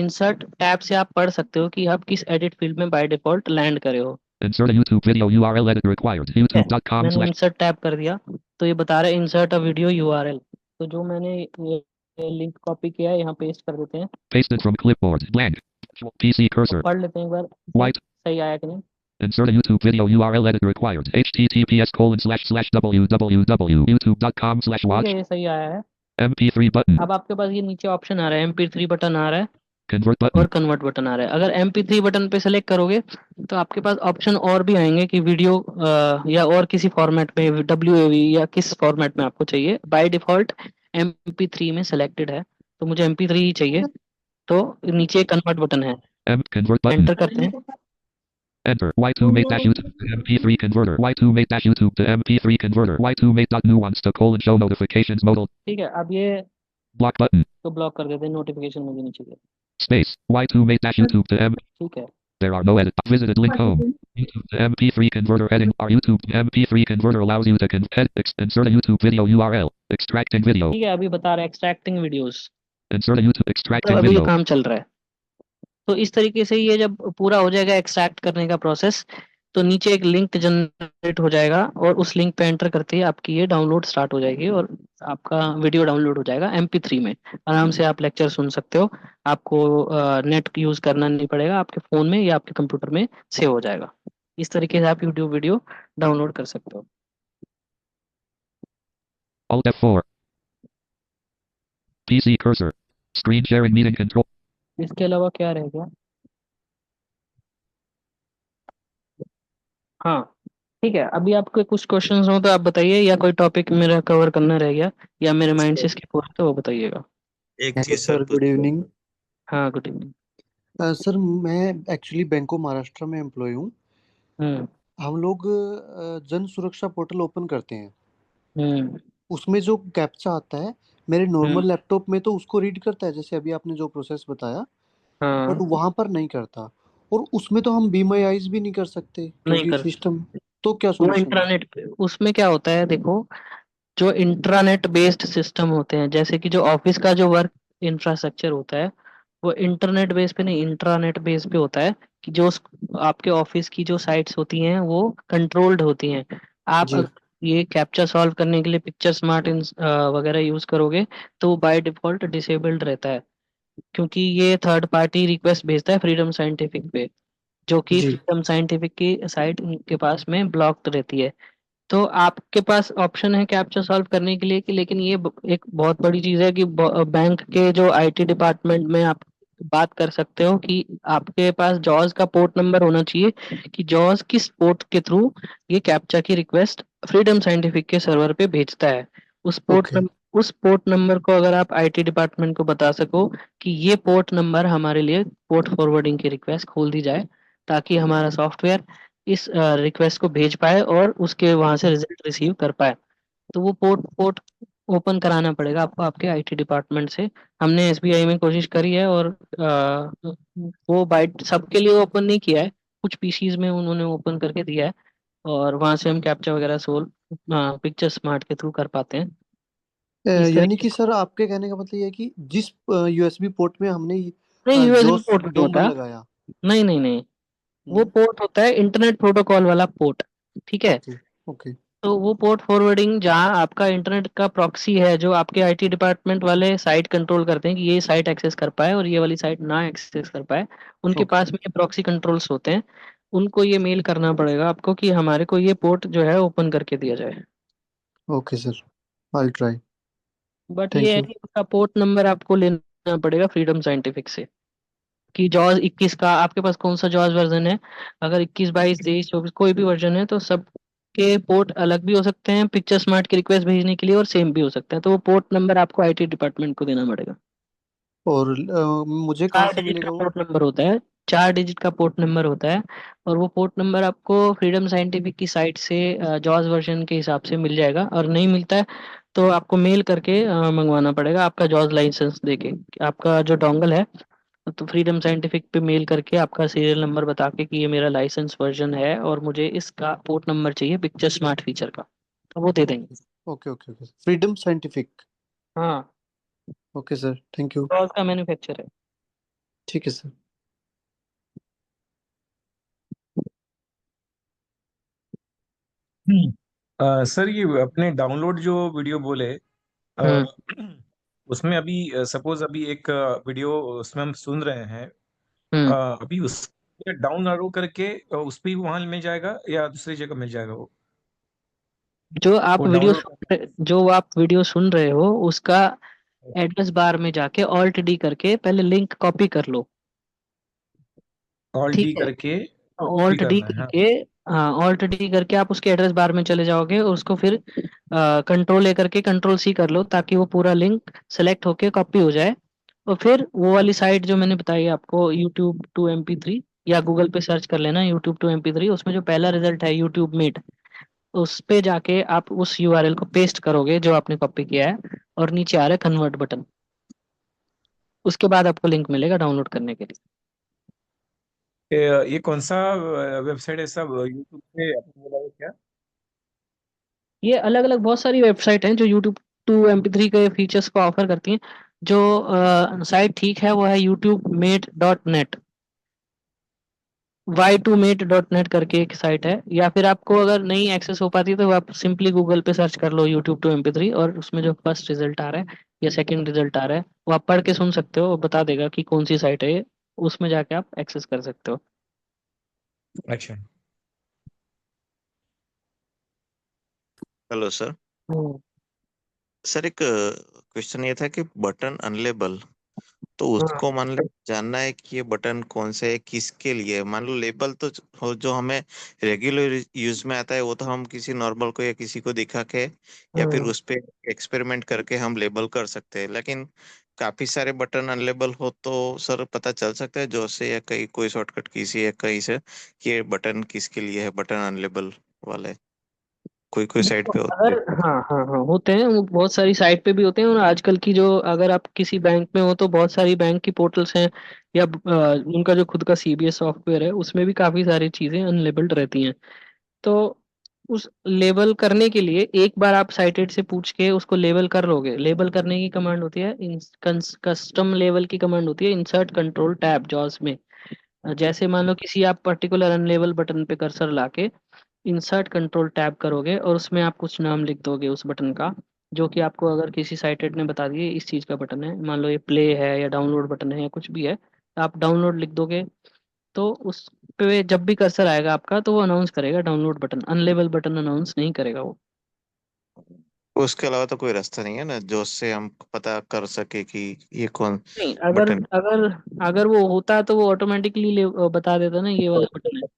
इंसर्ट टैब से आप पढ़ सकते हो कि आप किस एडिट फील्ड में बाय डिफॉल्ट लैंड करे हो। insert a YouTube video URL edit required youtube.com मैंने इंसर्ट टैब कर दिया तो ये बता रहा है इंसर्ट अ वीडियो यूआरएल। तो जो मैंने ये लिंक कॉपी किया है यहाँ पेस्ट कर देते हैं। pasted from clipboard blank PC cursor पढ़ लेते हैं एक बार, white सही आया कि नहीं। insert a YouTube video URL edit required https://www.youtube.com/watch ये सही आया है। MP3 button अब आपके पास ये नीचे ऑप्शन आ रहा है, MP3 बटन आ रहा है convert और button कन्वर्ट बटन आ रहा है। अगर MP3 बटन पे सेलेक्ट करोगे तो आपके पास ऑप्शन और भी आएंगे कि वीडियो या और किसी फॉर्मेट में WAV या किस फॉर्मेट में आपको चाहिए। बाय डिफॉल्ट MP3 में सेलेक्टेड है तो मुझे MP3 ही चाहिए, तो नीचे कन्वर्ट बटन है, convert button एंटर करते हैं। enter Y2 mate dash YouTube to MP3 converter Y2 mate dash YouTube to MP3 converter Y2 mate.new wants to show notifications modal ठीक है, अब ये block button तो ब्लॉक कर देते हैं, नोटिफिकेशन मुझे नहीं चाहिए। space Y2 mate dash YouTube to M ठीक है, there are no edit visited link home YouTube to MP3 converter heading our YouTube to MP3 converter allows you to insert a YouTube video URL extracting video ठीक है, अभी बता रहा है extracting videos, insert a YouTube तो extracting अभी ये video काम चल रहा है। तो इस तरीके से ये जब पूरा हो जाएगा एक्सट्रैक्ट करने का प्रोसेस तो नीचे एक लिंक जनरेट हो जाएगा और उस लिंक पे एंटर करते ही आपकी ये डाउनलोड स्टार्ट हो जाएगी और आपका वीडियो डाउनलोड हो जाएगा MP3 में। आराम से आप लेक्चर सुन सकते हो, आपको नेट यूज करना नहीं पड़ेगा, आपके फोन में या आपके कंप्यूटर में सेव हो जाएगा। इस तरीके से आप यूट्यूब वीडियो डाउनलोड कर सकते हो। Alt F4 PC cursor screen sharing meeting control इसके अलावा क्या रह गया? हाँ ठीक है, अभी आपके कुछ क्वेश्चंस हो तो आप बताइए, या कोई टॉपिक मेरा कवर करना रह गया या मेरे माइंड से स्किप हो रहा तो वो बताइएगा। एक चीज सर, गुड इवनिंग। हाँ गुड इवनिंग। सर मैं एक्चुअली बैंक ऑफ महाराष्ट्र में एम्प्लॉय हूँ। हम लोग जन सुरक्षा पोर्टल ओपन करते हैं, उसमें जो कैप्चा आता है मेरे नॉर्मल लैपटॉप में तो उसको रीड करता है, जैसे अभी आपने जो प्रोसेस बताया, बट वहां पर नहीं करता। और उसमें तो हम बी माई आईज भी नहीं कर सकते क्योंकि सिस्टम, तो क्या वो सोल्यूशन है? इंट्रानेट पे, उसमें क्या होता है देखो, जो इंट्रानेट बेस्ड सिस्टम होते हैं, जैसे कि जो ऑफिस का जो वर्क इंफ्रास्ट्रक्चर होता है वो इंटरनेट बेस पे नहीं, इंट्रानेट बेस पे होता है कि जो आपके ऑफिस की जो साइट्स होती हैं वो कंट्रोल्ड होती हैं। आप जी। अगर ये कैप्चा सॉल्व करने के लिए पिक्चर स्मार्ट वगैरह यूज करोगे तो बाय डिफॉल्ट डिसेबल्ड रहता है, क्योंकि ये थर्ड पार्टी रिक्वेस्ट भेजता है फ्रीडम साइंटिफिक पे, जो कि जी। फ्रीडम साइंटिफिक की साइट इनके पास में ब्लॉक्ड रहती है। तो आपके पास ऑप्शन है कैप्चा सॉल्व करने के लिए कि, लेकिन ये एक बहुत बड़ी चीज है कि बैंक के जो आईटी डिपार्टमेंट में आप बात कर सकते हो कि आपके पास जॉज का पोर्ट नंबर होना चाहिए कि जॉज किस पोर्ट के थ्रू ये कैप्चा की रिक्वेस्ट फ्रीडम साइंटिफिक के सर्वर पे भेजता है। उस पोर्ट Okay. उस पोर्ट नंबर को अगर आप आईटी डिपार्टमेंट को बता सको कि ये पोर्ट नंबर हमारे लिए पोर्ट फॉरवर्डिंग की रिक्वेस्ट खोल दी जाए, ताकि हमारा सॉफ्टवेयर इस रिक्वेस्ट को भेज पाए और उसके वहां से रिजल्ट रिसीव कर पाए। तो वो पोर्ट पोर्ट ओपन कराना पड़ेगा आपको आपके आईटी डिपार्टमेंट से। हमने एसबीआई में कोशिश करी है और वो बाइट सबके लिए ओपन नहीं किया है, कुछ पीसीज में उन्होंने ओपन करके दिया है, और वहां से हम कैप्चा वगैरह सोल्व पिक्चर स्मार्ट के थ्रू कर पाते हैं इस यानी तरीके कि से। सर आपके कहने का मतलब ये है कि जिस यूएसबी पोर्ट में हमने नहीं, यूएसबी जोस पोर्ट नहीं डोंगल होता। लगाया। नहीं नहीं नहीं, वो हम्म। पोर्ट होता है इंटरनेट प्रोटोकॉल वाला पोर्ट। ठीक है, ओके। ओके। तो वो पोर्ट फॉरवर्डिंग जहाँ आपका इंटरनेट का प्रॉक्सी है, जो आपके आईटी डिपार्टमेंट वाले साइट कंट्रोल करते हैं कि ये साइट एक्सेस कर पाए और ये वाली साइट ना एक्सेस कर पाए, उनके ओके। पास में ये प्रॉक्सी कंट्रोल्स होते हैं। उनको ये मेल करना पड़ेगा आपको कि हमारे को ये पोर्ट जो है ओपन करके दिया जाए। Okay sir, I try. But ये थैंक है यू। कि उसका पोर्ट नंबर आपको लेना पड़ेगा फ्रीडम साइंटिफिक से, कि जॉज 21 का आपके पास कौन सा जॉज वर्जन है। अगर 21, 22, 23, 24 कोई भी वर्जन है तो सब के पोर्ट अलग भी हो सकते हैं पिक्चर स्मार्ट की रिक्वेस्ट भेजने के लिए, और सेम भी हो सकता है। तो वो पोर्ट नंबर आपको आईटी डिपार्टमेंट को देना पड़ेगा। और मुझे कहाँ चार से डिजिट का मिलेगा वो? पोर्ट नंबर होता है, 4 डिजिट का पोर्ट नंबर होता है। और वो पोर्ट नंबर आपको फ्रीडम साइंटिफिक की साइट से जॉज वर्जन के हिसाब से मिल जाएगा, और नहीं मिलता है तो आपको मेल करके मंगवाना पड़ेगा आपका जॉज लाइसेंस देके। आपका जो डोंगल है, तो फ्रीडम साइंटिफिक पे मेल करके आपका सीरियल नंबर बता के कि ये मेरा लाइसेंस वर्जन है और मुझे इसका पोर्ट नंबर चाहिए पिक्चर स्मार्ट फीचर का, तो वो दे देंगे। Okay okay okay, Freedom Scientific. हाँ, ओके सर, थैंक यू। जॉज का मैन्युफैक्चर है। ठीक है सर। सर ये अपने डाउनलोड जो वीडियो बोले, हम्म। अ, उसमें अभी सपोज अभी एक वीडियो उसमें हम सुन रहे हैं, हम्म। अभी उस डाउन एरो करके उस पे वहां मिल जाएगा या दूसरी जगह मिल जाएगा वो जो आप वो वीडियो डाउनलोड सुन रहे जो आप वीडियो सुन रहे हो उसका एड्रेस बार में जाके ऑल्ट डी करके पहले लिंक कॉपी कर लो। ऑल ठीक डी है, करके कॉपी ऑल्ट डी करना है, हाँ। करके, हाँ ऑल्ट डी करके आप उसके एड्रेस बार में चले जाओगे और उसको फिर कंट्रोल ए करके कंट्रोल सी कर लो, ताकि वो पूरा लिंक सेलेक्ट होके कॉपी हो जाए। और फिर वो वाली साइट जो मैंने बताई आपको, यूट्यूब टू MP3, या गूगल पे सर्च कर लेना यूट्यूब टू MP3, उसमें जो पहला रिजल्ट है यूट्यूब मीट, उस पे जाके आप उस यूआरएल को पेस्ट करोगे जो आपने कॉपी किया है, और नीचे आ रहा है कन्वर्ट बटन, उसके बाद आपको लिंक मिलेगा डाउनलोड करने के लिए। ये कौन सा वेबसाइट है सब यूट्यूब पे आपने बोला है क्या? ये अलग अलग बहुत सारी वेबसाइट हैं जो यूट्यूब टू MP3 के फीचर्स को ऑफर करती हैं। जो साइट ठीक है वो है youtube.mate.net, y2mate.net करके एक साइट है। या फिर आपको अगर नहीं एक्सेस हो पाती तो आप सिंपली गूगल पे सर्च कर लो यूट्यूब टू MP3, और उसमें जो फर्स्ट रिजल्ट आ रहा है या सेकंड रिजल्ट आ रहा है वो आप पढ़ के सुन सकते हो, वो बता देगा कि कौन सी साइट है ये, उसमें जाके आप एक्सेस कर सकते हो। अच्छा। Hello sir. हम्म। सर एक क्वेश्चन ये था कि बटन अनलेबल, तो हाँ। उसको मान लो जानना है कि ये बटन कौन से है, किसके लिए है। मान लो लेबल तो जो हमें रेगुलर यूज में आता है वो तो हम किसी नॉर्मल को या किसी को दिखा के या फिर हम्म। उस पे एक्सपेरिमेंट करके हम लेबल कर सकते हैं, लेकिन काफी सारे बटन अनलेबल हो तो सर पता चल सकता है जो से या कहीं कोई शॉर्टकट किसी या कहीं से कि ये बटन किसके लिए है, बटन अनलेबल वाले कोई कोई साइड देखो, पे होते अगर, हैं। हाँ हाँ हाँ होते हैं, वो बहुत सारी साइट पे भी होते हैं। और आजकल की जो, अगर आप किसी बैंक में हो तो बहुत सारी बैंक की पोर्टल्स हैं, या उनका जो खुद का CBS सॉफ्टवेयर है उसमें भी काफी सारी चीजें अनलेबल्ड रहती हैं। तो उस लेबल करने के लिए एक बार आप साइटेड से पूछ के उसको लेबल कर लोगे। लेबल करने की कमांड होती है, कस्टम लेवल की कमांड होती है इंसर्ट कंट्रोल टैब जॉस में। जैसे मान लो किसी आप पर्टिकुलर अनलेबल बटन पे कर्सर लाके इंसर्ट कंट्रोल टैब करोगे और उसमें आप कुछ नाम लिख दोगे उस बटन का, जो कि आपको अगर किसी साइटेड ने बता दिए इस चीज का बटन है, मान लो ये प्ले है या डाउनलोड बटन है या कुछ भी है, आप डाउनलोड लिख दोगे। तो उस पे जब भी कर्सर आएगा आपका तो वो अनाउंस करेगा download button, unlabel button announce नहीं करेगा वो। उसके अलावा तो कोई रास्ता नहीं है ना जो उससे हम पता कर सके कि ये कौन नहीं, अगर बटन। अगर अगर वो होता तो वो ऑटोमेटिकली बता देता ना ये वाला बटन है।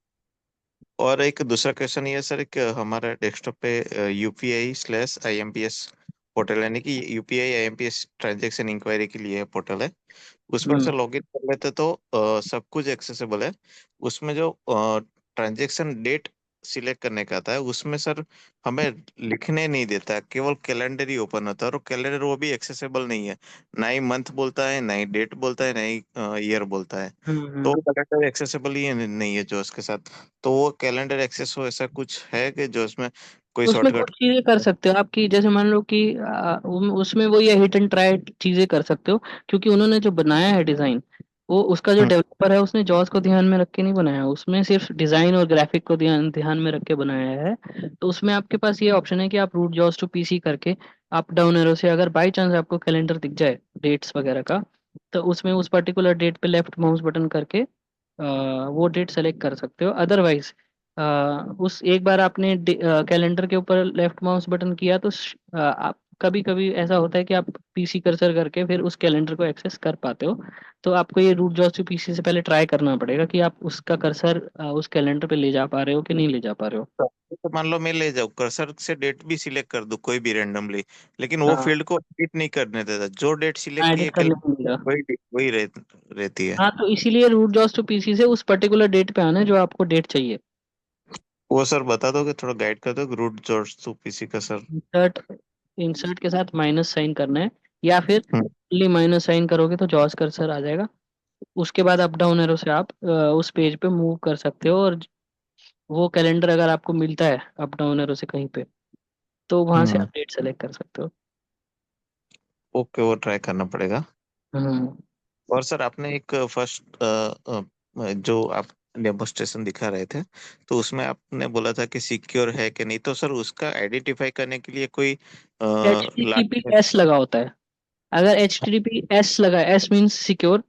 और एक दूसरा क्वेश्चन ये है सर कि हमारा डेस्कटॉप पे UPI/IMPS पोर्टल, यानी कि यूपीआई आईएमपीएस ट्रांजैक्शन इंक्वायरी के लिए पोर्टल है। उस पर से लॉगिन कर लेते तो सब कुछ एक्सेसिबल है। उसमें जो ट्रांजैक्शन डेट सिलेक्ट करने का आता है, उसमें सर हमें लिखने नहीं देता है, केवल कैलेंडर ही ओपन होता है, और कैलेंडर वो भी एक्सेसिबल नहीं है। ना ही मंथ बोलता है, ना ही डेट बोलता है, ना ही ईयर बोलता है। तो कैलेंडर एक्सेसिबल ही नहीं है जोस के साथ। तो वो कैलेंडर एक्सेस हो, ऐसा कुछ है कि जो उसमें कोई उसमें कुछ शॉर्टकट? चीजें कर सकते हो आपकी, जैसे मान लो कि उसमें वो ये हिट एंड ट्राई चीजें कर सकते हो, क्योंकि उन्होंने जो बनाया है डिजाइन, वो उसका जो डेवलपर है उसने जॉस को ध्यान में रख के नहीं बनाया, उसमें सिर्फ डिजाइन और ग्राफिक को ध्यान ध्यान में रख के बनाया है। तो उसमें आपके पास ये ऑप्शन है कि आप रूट जॉस टू पीसी करके अप डाउन एरो से, अगर बाई चांस आपको कैलेंडर दिख जाए डेट्स वगैरह का, तो उसमें उस पर्टिकुलर डेट पे लेफ्ट माउस बटन करके वो डेट सेलेक्ट कर सकते हो। अदरवाइज उस एक बार आपने कैलेंडर के ऊपर लेफ्ट माउस बटन किया तो आप कभी कभी ऐसा होता है कि आप पीसी कर्सर करके फिर उस कैलेंडर को एक्सेस कर पाते हो। तो आपको ये रूट जॉस टू पीसी से पहले ट्राई करना पड़ेगा कि आप उसका कर्सर उस कैलेंडर पे ले जा पा रहे हो कि नहीं ले जा पा रहे हो। तो मान लो मैं ले जाऊँ, कर्सर से डेट भी सिलेक्ट कर दूं कोई भी रेंडमली, लेकिन वो हाँ, फील्ड को एडिट नहीं करने देता, जो डेट सिलेक्ट की एडिट है करने को मिलेगा। वही रहती है। हाँ, तो इसीलिए रूट जॉस टू पीसी से उस पर्टिकुलर डेट पे आना है जो आपको डेट चाहिए। वो सर बता दोगे, थोड़ा गाइड कर दो, रूट जॉर्ज टू पीसी का सर? इंसर्ट इंसर्ट के साथ माइनस साइन करना है, या फिर हम्म। माइनस साइन करोगे तो जॉस कर्सर आ जाएगा। उसके बाद अप डाउन एरो से आप उस पेज पे मूव कर सकते हो, और वो कैलेंडर अगर आपको मिलता है अप डाउन एरो से कहीं पे, तो वहां से हम्म। आप डेट सेलेक्ट कर सकते हो। ओके, वो ट्राई करना पड़ेगा। हम्म। और सर आपने एक फर्स्ट जो आप डेमोस्ट्रेशन दिखा रहे थे, तो उसमें आपने बोला था कि सिक्योर है कि नहीं, तो सर उसका आइडेंटिफाई करने के लिए कोई H T T P last? S लगा होता है। अगर H T T P S लगा, एस मीन्स सिक्योर,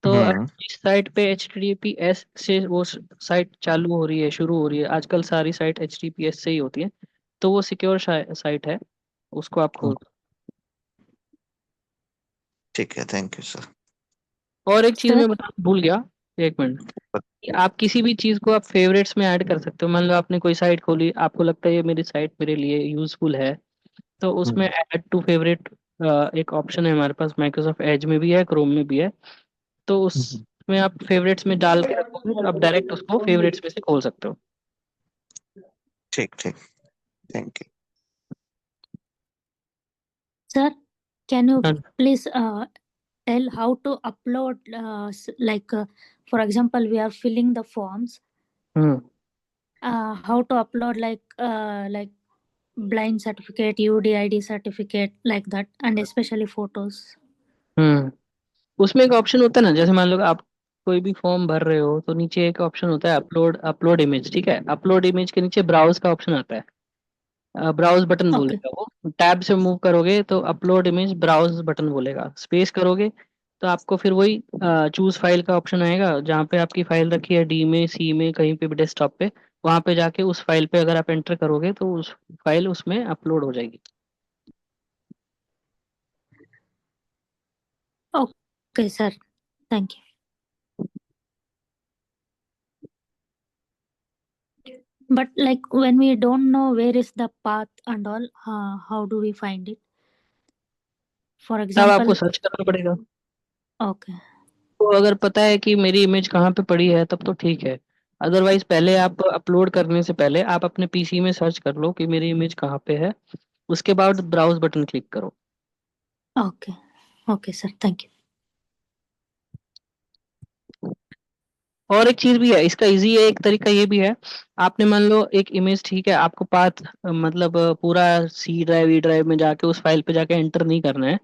तो अगर हम्म। जिस साइट पे H T T P S से वो साइट चालू हो रही है, शुरू हो रही है, आजकल सारी site H T T P S से ही होती है, तो वो सिक्योर साइट है, उसको आप खोल। ठीक है, थैंक यू सर। और एक चीज Sir, मैं बताना भूल गया, एक मिनट, कि आप किसी भी चीज को आप फेवरेट्स में ऐड कर सकते हो। मान लो आपने कोई साइट खोली, आपको लगता है ये मेरी साइट मेरे लिए यूजफुल है, तो उसमें हम्म। ऐड टू फेवरेट एक ऑप्शन है हमारे पास, माइक्रोसॉफ्ट एज में भी है, क्रोम में भी है। तो उसमें आप फेवरेट्स में डाल के रखोगे तो आप डायरेक्ट उसको फेवरेट्स में से खोल सकते हो। ठीक ठीक, thank you. sir, can you हाँ। please tell how to upload, like, for example, we are filling the forms. Hmm How to upload, like blind certificate, UDID certificate, like that, and especially photos. हम्म उसमें एक option होता है ना, जैसे मान लो आप कोई भी फॉर्म भर रहे हो, तो नीचे एक ऑप्शन होता है अपलोड इमेज, ठीक है। अपलोड इमेज के नीचे ब्राउज का ऑप्शन आता है, ब्राउज बटन Okay. बोलेगा, वो टैब से मूव करोगे तो अपलोड इमेज ब्राउज बटन बोलेगा, स्पेस करोगे तो आपको फिर वही चूज फाइल का ऑप्शन आएगा, जहाँ पे आपकी फाइल रखी है, डी में, सी में, कहीं पे भी डेस्कटॉप पे, वहां पे जाके उस फाइल पे अगर आप एंटर करोगे तो उस फाइल उसमें अपलोड हो जाएगी। Okay, sir. Thank you. But like when we don't know where is the path and all, how do we find it? For तब आपको example, सर्च करना पड़ेगा। okay. तो अगर पता है कि मेरी इमेज कहाँ पे पड़ी है तब तो ठीक है, अदरवाइज पहले आप अपलोड करने से पहले आप अपने पीसी में सर्च कर लो कि मेरी इमेज कहाँ पे है, उसके बाद ब्राउज बटन क्लिक करो। Okay. Okay, sir. Thank you. और एक चीज भी है इसका, इजी है एक तरीका ये भी है। आपने मान लो एक इमेज, ठीक है, आपको पाथ मतलब पूरा सी ड्राइव ई ड्राइव में जाके उस फाइल पे जाके एंटर नहीं करना है,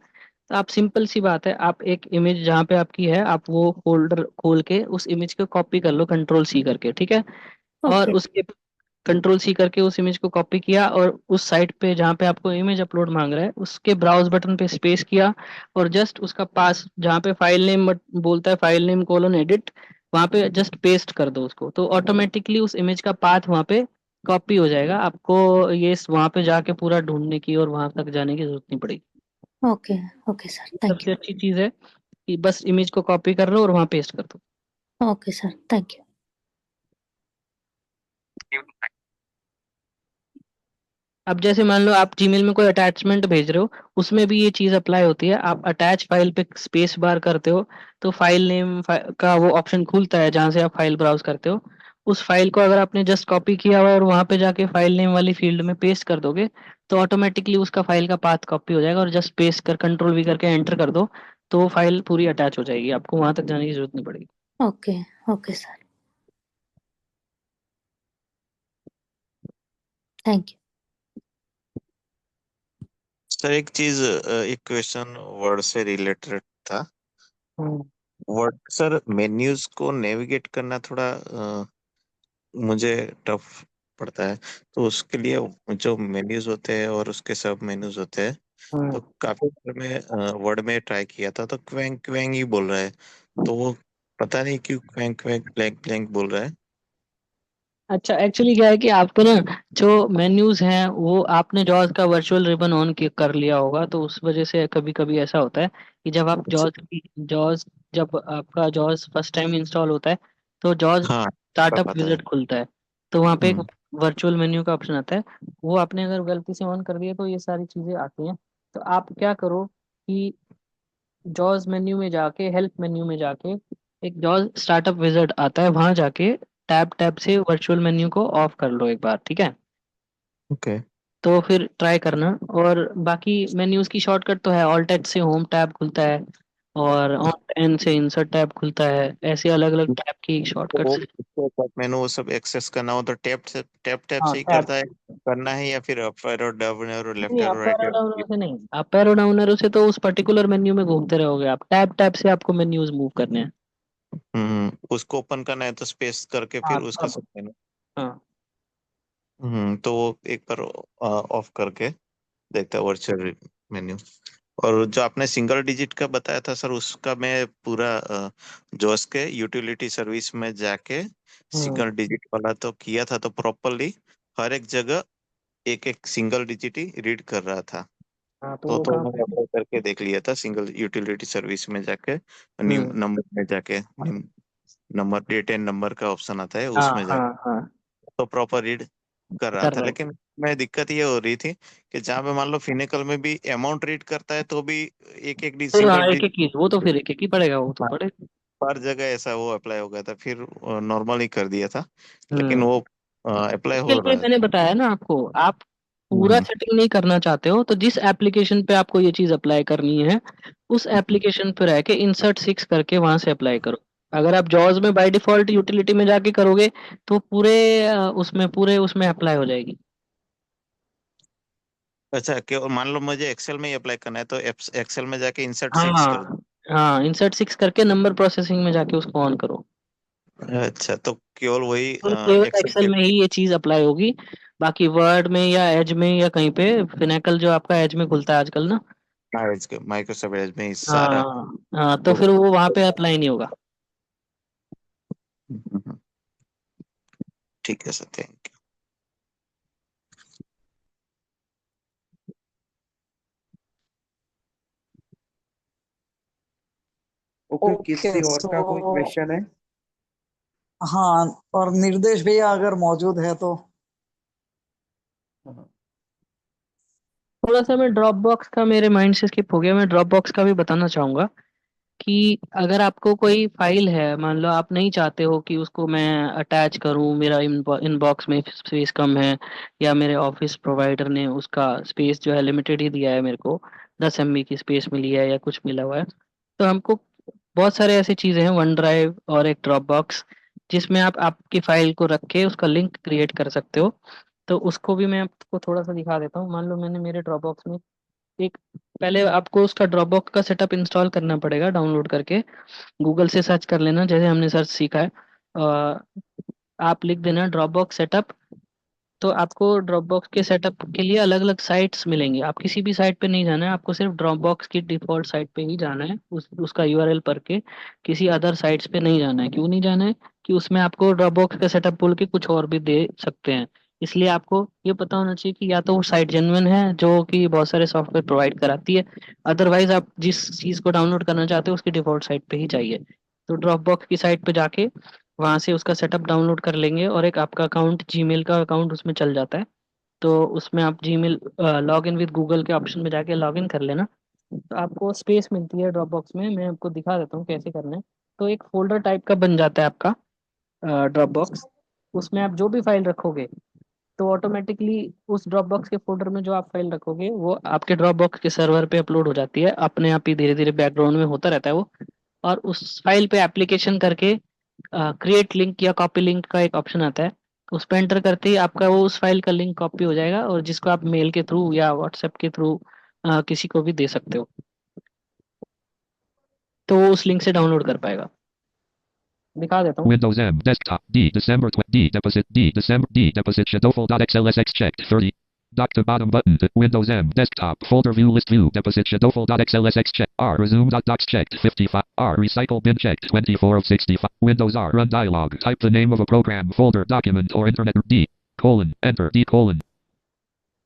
तो आप सिंपल सी बात है, आप एक इमेज जहाँ पे आपकी है, आप वो फोल्डर खोल के उस इमेज को कॉपी कर लो कंट्रोल सी करके, ठीक है। और Okay. उसके कंट्रोल सी करके उस इमेज को कॉपी किया, और उस साइट पे जहाँ पे आपको इमेज अपलोड मांग रहा है उसके ब्राउज बटन पे स्पेस किया, और जस्ट उसका पास जहाँ पे फाइल नेम बोलता है, फाइल नेम कोलन एडिट, वहाँ पे जस्ट पेस्ट कर दो उसको, तो ऑटोमेटिकली उस इमेज का पाथ वहाँ पे कॉपी हो जाएगा। आपको ये वहाँ पे जाके पूरा ढूंढने की और वहां तक जाने की जरूरत नहीं पड़ेगी। Okay. Okay, sir. Thank सबसे अच्छी चीज है कि बस इमेज को कॉपी कर लो और वहाँ पेस्ट कर दो। you. Okay, sir. Thank you. अब जैसे मान लो आप जीमेल में कोई अटैचमेंट भेज रहे हो, उसमें भी ये चीज अप्लाई होती है। आप अटैच फाइल पे स्पेस बार करते हो तो फाइल नेम का वो ऑप्शन खुलता है जहां से आप फाइल ब्राउज करते हो। उस फाइल को अगर आपने जस्ट कॉपी किया हुआ है और वहां पे जाके फाइल नेम वाली फील्ड में पेस्ट कर दोगे, तो ऑटोमेटिकली उसका फाइल का पाथ कॉपी हो जाएगा, और जस्ट पेस्ट कर कंट्रोल वी करके एंटर कर दो तो वो फाइल पूरी अटैच हो जाएगी, आपको वहां तक जाने की जरूरत नहीं पड़ेगी। Okay okay sir, thank you. Sir एक चीज, एक क्वेश्चन वर्ड से रिलेटेड था। हम्म, वर्ड सर, मेन्यूज को नेविगेट करना थोड़ा मुझे टफ पड़ता है। तो उसके लिए जो मेन्यूज होते हैं और उसके सब मेन्यूज होते हैं, हम्म। तो काफी बार मैं वर्ड में ट्राई किया था तो क्वैंग क्वैंग ही बोल रहा है। तो वो पता नहीं क्यों क्वैंग क्वैंग ब्लैंक ब्लैंक बोल रहा है। अच्छा, एक्चुअली क्या है कि आपको ना जो मेन्यूज हैं वो आपने जॉज का वर्चुअल रिबन ऑन कर लिया होगा, तो उस वजह से कभी कभी ऐसा होता है कि जब आप अच्छा। जॉज जब आपका जॉज फर्स्ट टाइम इंस्टॉल होता है तो जॉज हाँ, सब स्टार्टअप पता है। विजिट खुलता है, तो वहाँ पे एक हम्म। वर्चुअल मेन्यू का ऑप्शन आता है। वो आपने अगर गलती से ऑन कर दिया तो ये सारी चीजें आती हैं। तो आप क्या करो कि जॉज मेन्यू में जाके, हेल्प मेन्यू में जाके, एक जॉज स्टार्टअप विजार्ड आता है, वहां जाके टैब टैब से वर्चुअल मेन्यू को ऑफ कर लो एक बार, ठीक है? ओके। तो फिर ट्राई करना। और बाकी मेन्यूज की शॉर्टकट तो है, ऑल्ट एच से होम टैब खुलता है और ऑल्ट एन से इंसर्ट टैब खुलता है, ऐसे अलग अलग टैब की तो वो शॉर्टकट्स। उसको सब मेनू वो सब एक्सेस करना हो तो टैप हाँ से ही टैब। करता है, करना है, या फिर up arrow down arrow left नहीं, arrow up right arrow down arrow? Arrow से नहीं, अप एरो डाउन एरो से तो उस पर्टिकुलर मेन्यू में घूमते रहोगे आप, टैब टैब से आपको मेन्यूज मूव करने हैं। उसको ओपन करना है तो स्पेस करके हाँ फिर उसका तब। सब मेनू। हाँ। तो वो एक बार ऑफ करके देखता है वर्चुअल मेन्यू। और जो आपने सिंगल डिजिट का बताया था सर, उसका मैं पूरा जोस के यूटिलिटी सर्विस में जाके हम्म। सिंगल डिजिट वाला तो किया था, तो प्रॉपरली हर एक जगह एक एक सिंगल डिजिट ही रीड कर रहा था। हाँ तो तो वो तो काम मैंने है। अप्लाई करके देख लिया था सिंगल यूटिलिटी सर्विस में जाके, न्यू हम्म। नंबर में जाके, new number, date and number का ऑप्शन आता है हाँ उसमें हाँ जाके, हाँ। तो प्रॉपर रीड कर रहा कर था। रहा है। लेकिन मैं दिक्कत ये हो रही थी कि जहाँ पे मान लो फिनिकल में भी अमाउंट रीड करता है तो भी एक एक फिर हाँ सिंगल एक एक चीज, वो तो फिर एक एक ही पड़ेगा, वो तो पड़े। हर जगह ऐसा वो अप्लाई हो गया था, फिर नॉर्मल ही कर दिया था। लेकिन हम्म। वो अप्लाई इसके हो लिए रहा है। मैंने बताया ना आपको, आप पूरा हम्म। सेटिंग नहीं करना चाहते हो तो जिस एप्लीकेशन पे आपको ये चीज अप्लाई करनी है उस एप्लीकेशन पे रह के इंसर्ट सिक्स करके वहां से अप्लाई करो। अगर आप जॉज में बाय डिफॉल्ट यूटिलिटी में जाके करोगे तो पूरे उसमें अप्लाई हो जाएगी। अच्छा, केवल मान लो मुझे एक्सेल में ही अप्लाई करना है तो एक्सेल में जाके इंसर्ट सिक्स कर हाँ हाँ, इंसर्ट सिक्स करके नंबर प्रोसेसिंग में जाके उसको ऑन करो। दो। अच्छा, तो केवल वही तो केवल एक्सेल एक्सेल के। में ही ये चीज अप्लाई होगी। बाकी वर्ड में या एज में या कहीं पे, फिनेकल जो आपका एज में खुलता है आजकल ना। माइक्रोसॉफ्ट एज में ही सारा। हाँ हाँ, तो तो फिर वो वहां पे अप्लाई नहीं होगा। हम्म, ठीक है सर, थैंक ओके, ओके किसी और का कोई सो क्वेश्चन है? हाँ, और निर्देश भैया अगर मौजूद है तो। हाँ। थोड़ा सा मैं ड्रॉप बॉक्स का, मेरे माइंड से स्किप हो गया, मैं ड्रॉप बॉक्स का भी बताना चाहूंगा कि अगर आपको कोई फाइल है, मान लो आप नहीं चाहते हो कि उसको मैं अटैच करूं, मेरा इनबॉक्स में स्पेस कम है, या मेरे ऑफिस प्रोवाइडर ने उसका स्पेस जो है लिमिटेड ही दिया है, मेरे को 10 MB की स्पेस मिली है या कुछ मिला हुआ है, तो हमको बहुत सारे ऐसी चीजें हैं, वन ड्राइव और एक ड्रॉप बॉक्स, जिसमें आप आपकी फाइल को रख के उसका लिंक क्रिएट कर सकते हो। तो उसको भी मैं आपको थोड़ा सा दिखा देता हूँ। मान लो मैंने मेरे ड्रॉप बॉक्स में एक, पहले आपको उसका ड्रॉपबॉक्स का सेटअप इंस्टॉल करना पड़ेगा डाउनलोड करके। गूगल से सर्च कर लेना जैसे हमने सर्च सीखा है। अ, आप लिख देना ड्रॉपबॉक्स सेटअप, तो आपको ड्रॉपबॉक्स के सेटअप के लिए अलग अलग साइट्स मिलेंगी। आप किसी भी साइट पे नहीं जाना है, आपको सिर्फ ड्रॉपबॉक्स की डिफॉल्ट साइट पे ही जाना है, उसका यूआरएल पर के, किसी अदर साइट्स पे नहीं जाना है। क्यों नहीं जाना है? कि उसमें आपको ड्रॉपबॉक्स का सेटअप बोल के कुछ और भी दे सकते हैं। इसलिए आपको ये पता होना चाहिए कि या तो वो साइट जेन्युइन है जो कि बहुत सारे सॉफ्टवेयर प्रोवाइड कराती है, अदरवाइज आप जिस चीज़ को डाउनलोड करना चाहते हो उसकी डिफॉल्ट साइट पे ही जाइए। तो ड्रॉपबॉक्स की साइट पे जाके वहां से उसका सेटअप डाउनलोड कर लेंगे, और एक आपका अकाउंट, जीमेल का अकाउंट उसमें चल जाता है। तो उसमें आप Gmail log in with Google के ऑप्शन में जाके लॉग इन कर लेना। तो आपको स्पेस मिलती है ड्रॉप बॉक्स में, मैं आपको दिखा देता हूँ कैसे करना है। तो एक फोल्डर टाइप का बन जाता है आपका ड्रॉप बॉक्स। उसमें आप जो भी फाइल रखोगे तो ऑटोमेटिकली उस ड्रॉप बॉक्स के फोल्डर में जो आप फाइल रखोगे वो आपके ड्रॉप बॉक्स के सर्वर पे अपलोड हो जाती है, अपने आप ही धीरे धीरे बैकग्राउंड में होता रहता है वो। और उस फाइल पे एप्लीकेशन करके क्रिएट लिंक या कॉपी लिंक का एक ऑप्शन आता है, उस पर एंटर करते ही आपका वो उस फाइल का लिंक कॉपी हो जाएगा, और जिसको आप मेल के थ्रू या व्हाट्सएप के थ्रू किसी को भी दे सकते हो, तो वो उस लिंक से डाउनलोड कर पाएगा। दिखा देता हूँ। Windows M desktop D December D deposit D December D deposit shadowful.xlsx checked 30. Dock to bottom button. Windows M desktop folder view list view deposit shadowful.xlsx checked. R resume.docs checked 55. R recycle bin checked 24 of 65. Windows R run dialog. Type the name of a program, folder, document, or internet. D colon enter D colon.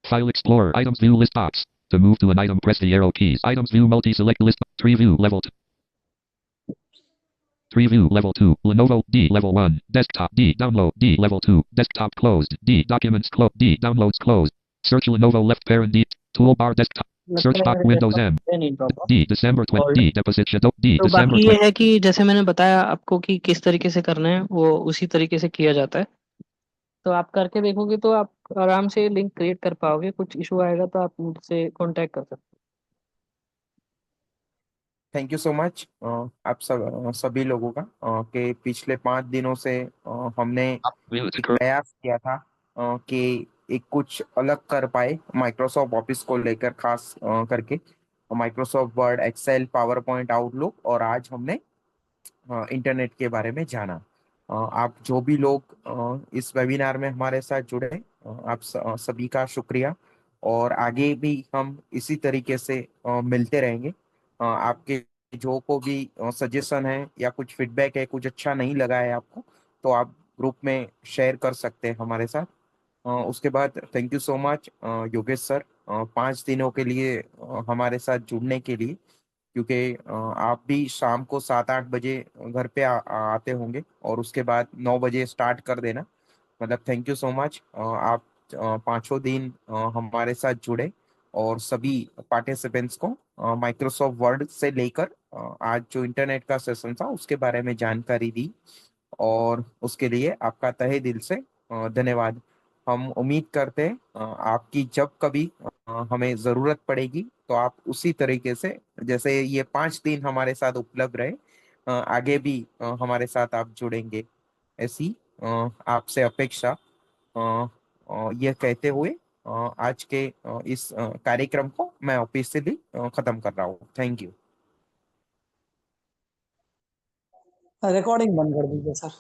File Explorer items view list box. To move to an item, press the arrow keys. Items view multi select list. Tree view level 2. Tree view level 2, Lenovo D level 1, desktop D download D level 2, desktop closed D documents closed D downloads closed. Search Lenovo left parent D toolbar desktop. Search box Windows M D December 20 D deposit shadow D तो December बाकी ये 20. है कि जैसे मैंने बताया आपको कि किस तरीके से करना है, वो उसी तरीके से किया जाता है। तो आप करके देखोगे तो आप आराम से लिंक क्रिएट कर पाओगे। कुछ इशू आएगा तो आप मुझसे कांटेक्ट कर सकते हो। थैंक यू सो मच आप सभी लोगों का कि पिछले 5 दिनों से हमने एक प्रयास किया था कि एक कुछ अलग कर पाए माइक्रोसॉफ्ट ऑफिस को लेकर, खास करके Microsoft Word, Excel, PowerPoint, Outlook. और आज हमने इंटरनेट के बारे में जाना। आप जो भी लोग इस वेबिनार में हमारे साथ जुड़े, आप सभी का शुक्रिया। और आगे भी हम इसी तरीके से मिलते रहेंगे। आपके जो को भी सजेशन है या कुछ फीडबैक है, कुछ अच्छा नहीं लगा है आपको, तो आप ग्रुप में शेयर कर सकते हैं हमारे साथ। उसके बाद thank you so much Yogesh sir, 5 दिनों के लिए हमारे साथ जुड़ने के लिए। क्योंकि आप भी शाम को 7-8 बजे घर पे आते होंगे और उसके बाद 9 बजे स्टार्ट कर देना। मतलब थैंक यू सो मच। आप 5 दिन हमारे साथ जुड़े और सभी पार्टिसिपेंट्स को माइक्रोसॉफ्ट वर्ड से लेकर आज जो इंटरनेट का सेशन था उसके बारे में जानकारी दी, और उसके लिए आपका तहे दिल से धन्यवाद। हम उम्मीद करते हैं आपकी जब कभी हमें ज़रूरत पड़ेगी तो आप उसी तरीके से, जैसे ये 5 दिन हमारे साथ उपलब्ध रहे, आगे भी हमारे साथ आप जुड़ेंगे, ऐसी आपसे अपेक्षा। यह कहते हुए आज के इस कार्यक्रम को मैं ऑफिशियली खत्म कर रहा हूँ। Thank you. रिकॉर्डिंग बंद कर दीजिए सर।